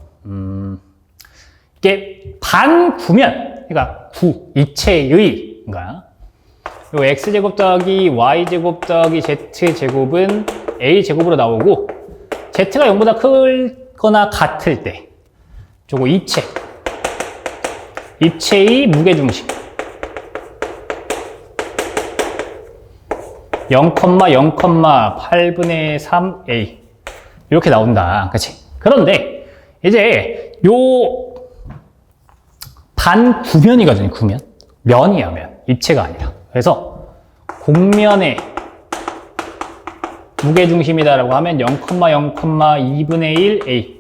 이게 반구면, 그러니까 이체의, 그러니까 요 x제곱 더하기 y제곱 더하기 z제곱은 a제곱으로 나오고 z가 0보다 크거나 같을 때 저거 입체의 무게중심 0,0,8분의 3a 이렇게 나온다. 그치? 그런데 이제 요 반구면이거든요. 구면. 면이야, 면. 입체가 아니라. 그래서 곡면의 무게중심이다라고 하면 0,0,2분의 1a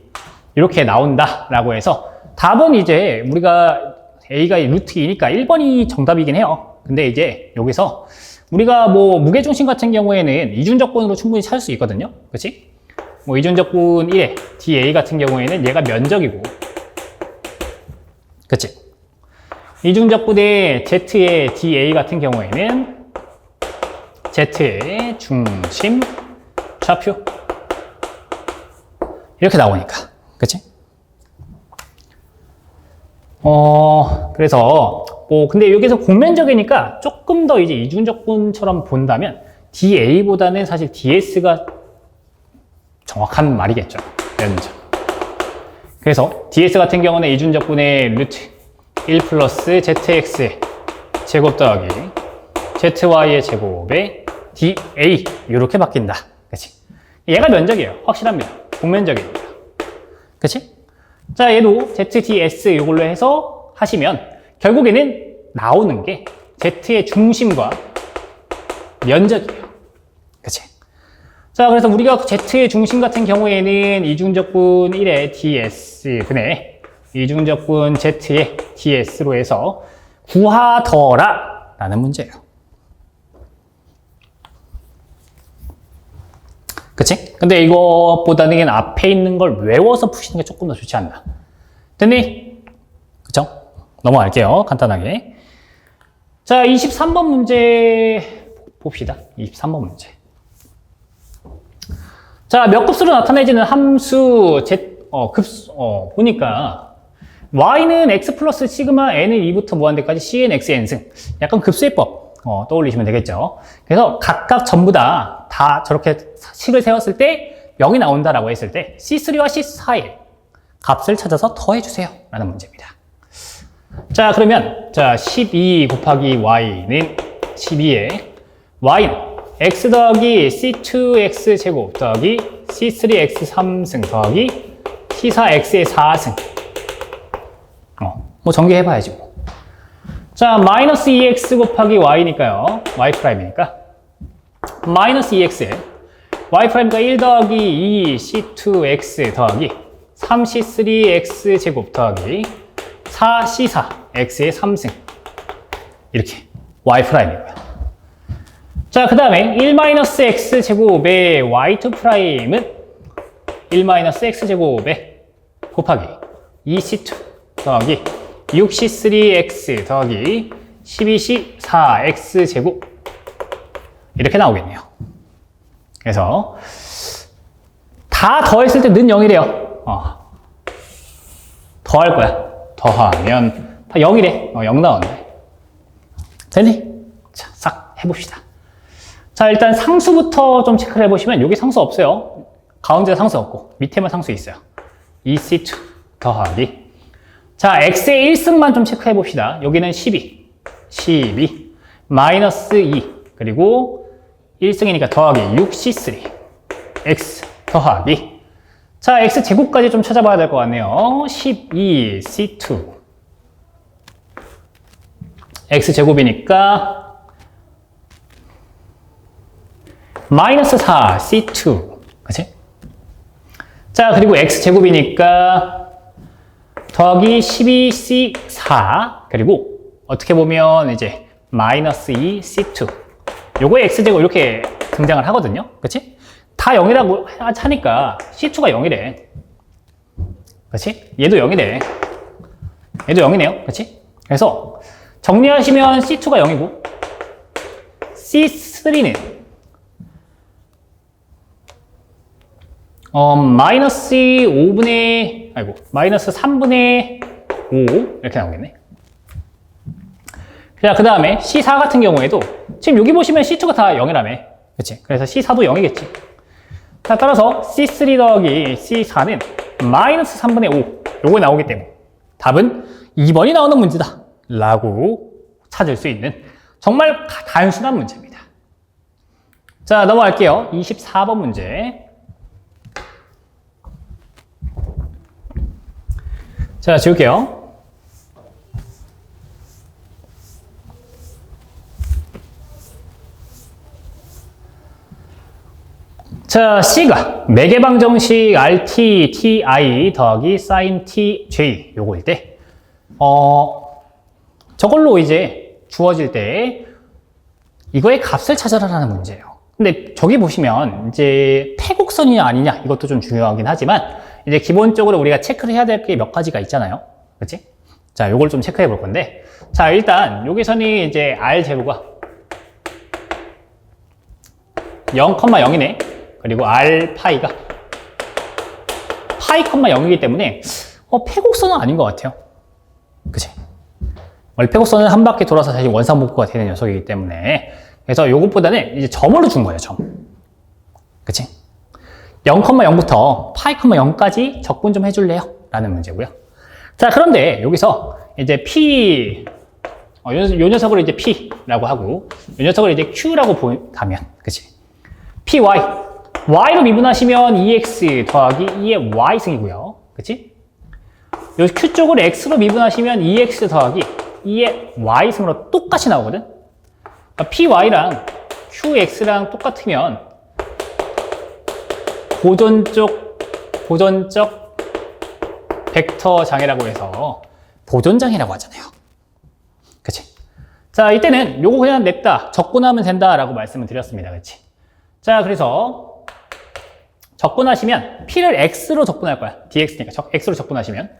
이렇게 나온다라고 해서 답은 이제 우리가 A가 루트 2니까 1번이 정답이긴 해요. 근데 이제 여기서 우리가 뭐 무게중심 같은 경우에는 이중적분으로 충분히 찾을 수 있거든요. 그치? 뭐 이중적분 1의 dA 같은 경우에는 얘가 면적이고, 그치? 이중적분의 Z의 dA 같은 경우에는 Z의 중심, 좌표 이렇게 나오니까. 그치? 그래서 근데 여기서 공면적이니까 조금 더 이제 이중적분처럼 본다면 DA보다는 사실 DS가 정확한 말이겠죠. 면적. 그래서 DS 같은 경우는 이중적분의 루트 1 플러스 ZX의 제곱 더하기 ZY의 제곱에 DA 이렇게 바뀐다. 그치? 얘가 면적이에요. 확실합니다. 공면적입니다. 그치? 자, 얘도 ZDS 이걸로 해서 하시면 결국에는 나오는 게 Z의 중심과 면적이에요. 그치? 자, 그래서 우리가 Z의 중심 같은 경우에는 이중적분 1의 DS분의 이중적분 Z의 DS로 해서 구하더라 라는 문제예요. 그치? 근데 이것보다는 앞에 있는 걸 외워서 푸시는 게 조금 더 좋지 않나. 됐니? 그쵸? 넘어갈게요. 간단하게. 자, 23번 문제 봅시다. 23번 문제. 자, 몇 급수로 나타내지는 함수 보니까 y는 x 플러스 시그마 n은 2부터 무한대까지 cn x n승. 약간 급수해법 떠올리시면 되겠죠. 그래서 각각 전부 다 저렇게 식을 세웠을 때 0이 나온다라고 했을 때 C3와 C4의 값을 찾아서 더해주세요 라는 문제입니다. 자, 그러면 12 곱하기 y는 12에 y는 x 더하기 C2x 제곱 더하기 C3x 3승 더하기 C4x의 4승. 뭐 전개해봐야지 뭐. 자, 마이너스 2x 곱하기 y니까요. y 프라임이니까. 마이너스 2x에 y 프라임과 1 더하기 2 C2x 더하기 3C3x 제곱 더하기 4C4 x의 3승. 이렇게 y 프라임이고요. 자, 그 다음에 1-x 제곱의 y2 프라임은 1-x 제곱에 곱하기 2C2 더하기 6C3x 더하기 12C4x 제곱 이렇게 나오겠네요. 그래서 다 더했을 때 는 0이래요. 더할 거야. 더하면 다 0이래. 0 나왔네. 됐니? 자, 싹 해봅시다. 자, 일단 상수부터 좀 체크를 해보시면 여기 상수 없어요. 가운데 상수 없고 밑에만 상수 있어요. 2C2 더하기 자, x의 1승만 좀 체크해 봅시다. 여기는 12 마이너스 2 그리고 1승이니까 더하기 6C3 x 더하기 자, x 제곱까지 좀 찾아봐야 될 것 같네요. 12C2 x 제곱이니까 마이너스 4C2 그치? 자, 그리고 x 제곱이니까 더하기 12C4 그리고 어떻게 보면 이제 마이너스 2C2 요거의 x제곱 이렇게 등장을 하거든요. 그치? 다 0이라고 하니까 C2가 0이래. 그치? 얘도 0이래. 얘도 0이네요. 그치? 그래서 정리하시면 C2가 0이고 C3는 마이너스 3분의 5 이렇게 나오겠네. 자, 그 다음에 C4 같은 경우에도 지금 여기 보시면 C2가 다 0이라며. 그치? 그래서 C4도 0이겠지. 자, 따라서 C3 더하기 C4는 마이너스 3분의 5 요거 나오기 때문에 답은 2번이 나오는 문제다 라고 찾을 수 있는 정말 단순한 문제입니다. 자, 넘어갈게요. 24번 문제. 자, 지울게요. 자, C가 매개방정식 RT, TI 더하기 sin TJ 요거일 때 저걸로 이제 주어질 때 이거의 값을 찾아라라는 문제예요. 근데 저기 보시면 이제 패곡선이냐 아니냐 이것도 좀 중요하긴 하지만 이제 기본적으로 우리가 체크를 해야 될 게 몇 가지가 있잖아요. 그치? 자, 요걸 좀 체크해 볼 건데. 자, 일단 여기서는 이제 R0가 0,0이네. 그리고 R 파이가 파이, 0이기 때문에 패곡선은 아닌 것 같아요. 그치? 원래 폐곡선은 한 바퀴 돌아서 다시 원상복구가 되는 녀석이기 때문에 그래서 요것보다는 이제 점으로 준 거예요, 점. 그치? 0,0부터 파이, 0까지 적분 좀 해줄래요? 라는 문제고요. 자, 그런데 여기서 이제 P, 요 녀석을 이제 P라고 하고, 요 녀석을 이제 Q라고 가면, 그치? PY. Y로 미분하시면 EX 더하기 2의 Y승이고요. 그치? 요 Q 쪽을 X로 미분하시면 EX 더하기 2의 Y승으로 똑같이 나오거든? 그러니까 PY랑 QX랑 똑같으면 보존적 벡터 장애라고 해서 보존장애라고 하잖아요. 그치? 자, 이때는 요거 그냥 냈다, 적분하면 된다라고 말씀을 드렸습니다. 그치? 자, 그래서 적분하시면 P를 X로 적분할 거야. DX니까 X로 적분하시면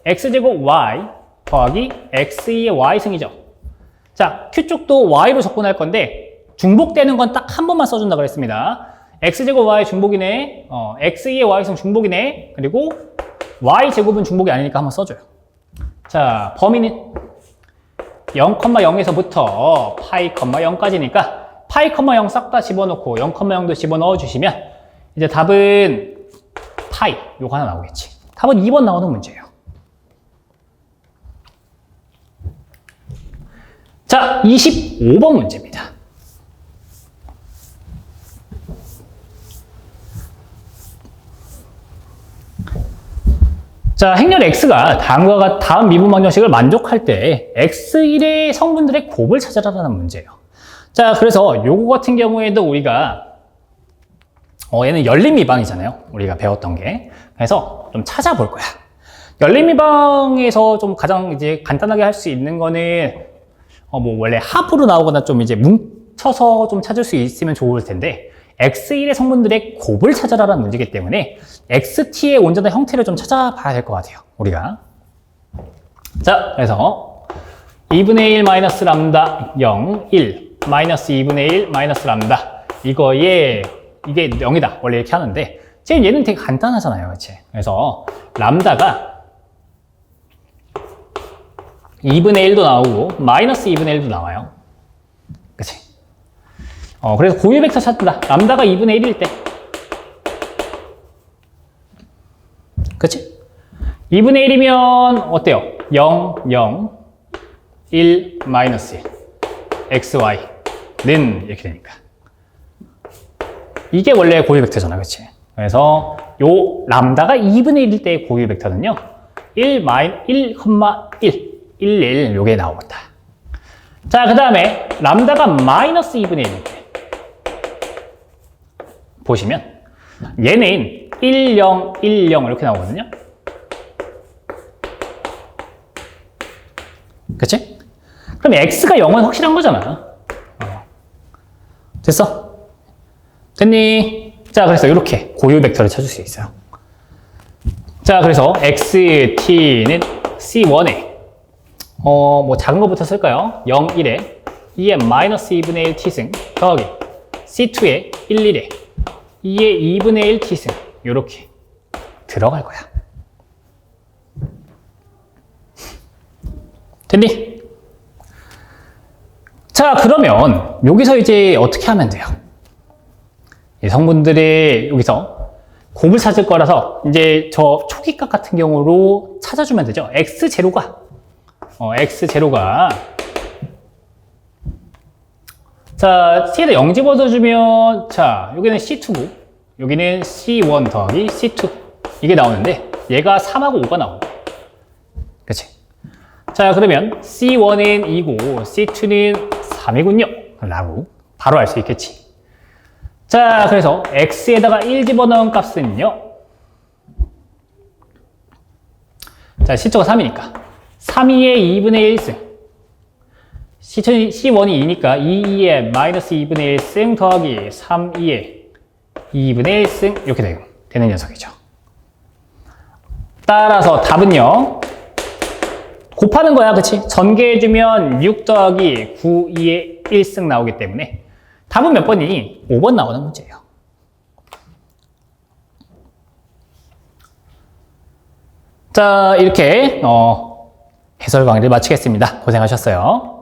X제곱 Y 더하기 X2의 Y승이죠. 자, Q 쪽도 Y로 적분할 건데 중복되는 건 딱 한 번만 써준다 그랬습니다. X제곱 Y 중복이네, X2의 Y승 중복이네, 그리고 Y제곱은 중복이 아니니까 한번 써줘요. 자, 범위는 0,0에서부터 파이, 0까지니까 파이, 0 싹 다 집어넣고 0,0도 집어넣어 주시면 이제 답은 파이, 요거 하나 나오겠지. 답은 2번 나오는 문제예요. 자, 25번 문제입니다. 자, 행렬 X가 다음과 다음 미분 방정식을 만족할 때 X1의 성분들의 곱을 찾아라라는 문제예요. 자, 그래서 요거 같은 경우에도 우리가 얘는 열린 미방이잖아요. 우리가 배웠던 게. 그래서 좀 찾아볼 거야. 열린 미방에서 좀 가장 이제 간단하게 할 수 있는 거는 뭐 원래 합으로 나오거나 좀 이제 뭉쳐서 좀 찾을 수 있으면 좋을 텐데 X1의 성분들의 곱을 찾아라라는 문제이기 때문에 XT의 온전한 형태를 좀 찾아봐야 될 것 같아요, 우리가. 자, 그래서 2분의 1 마이너스 람다 0, 1 마이너스 2분의 1 마이너스 람다 이게 0이다. 원래 이렇게 하는데 지금 얘는 되게 간단하잖아요, 그치? 그래서 람다가 2분의 1도 나오고 마이너스 2분의 1도 나와요. 그치? 그래서 고유 벡터 찾는다. 람다가 2분의 1일 때. 그치? 2분의 1이면 어때요? 0, 0, 1, 마이너스 1. xy는 이렇게 되니까. 이게 원래 고유 벡터잖아, 그치? 그래서 요 람다가 2분의 1일 때의 고유 벡터는요. 1, 1, 요게 나오겠다. 자, 그 다음에 람다가 마이너스 2분의 1일 때. 보시면 얘는 1, 0, 1, 0 이렇게 나오거든요. 그치? 그럼 x가 0은 확실한 거잖아. 됐어? 됐니? 자, 그래서 이렇게 고유 벡터를 찾을 수 있어요. 자, 그래서 xt,는 c1에 뭐 작은 것부터 쓸까요? 0, 1에 2의 마이너스 2분의 1 t승 더하기 c2에 1, 1에 2의 2분의 1 t승 이렇게 들어갈 거야. 됐니? 자, 그러면 여기서 이제 어떻게 하면 돼요? 이 성분들의 여기서 곱을 찾을 거라서 이제 저 초기값 같은 경우로 찾아주면 되죠. x0가 자, c에다 0 집어넣어주면 자, 여기는 c2고 여기는 c1 더하기 c2 이게 나오는데 얘가 3하고 5가 나오고 그치? 자, 그러면 c1은 2고 c2는 3이군요 라고 바로 알 수 있겠지. 자, 그래서 x에다가 1 집어넣은 값은요 자, c2가 3이니까 3, 2의 2분의 1승 C1이 2니까 2의 마이너스 2분의 1승 더하기 3, 2의 2분의 1승 이렇게 되는 녀석이죠. 따라서 답은요 곱하는 거야, 그치? 전개해주면 6 더하기 9, 2의 1승 나오기 때문에 답은 몇 번이니? 5번 나오는 문제예요. 자, 이렇게 해설 강의를 마치겠습니다. 고생하셨어요.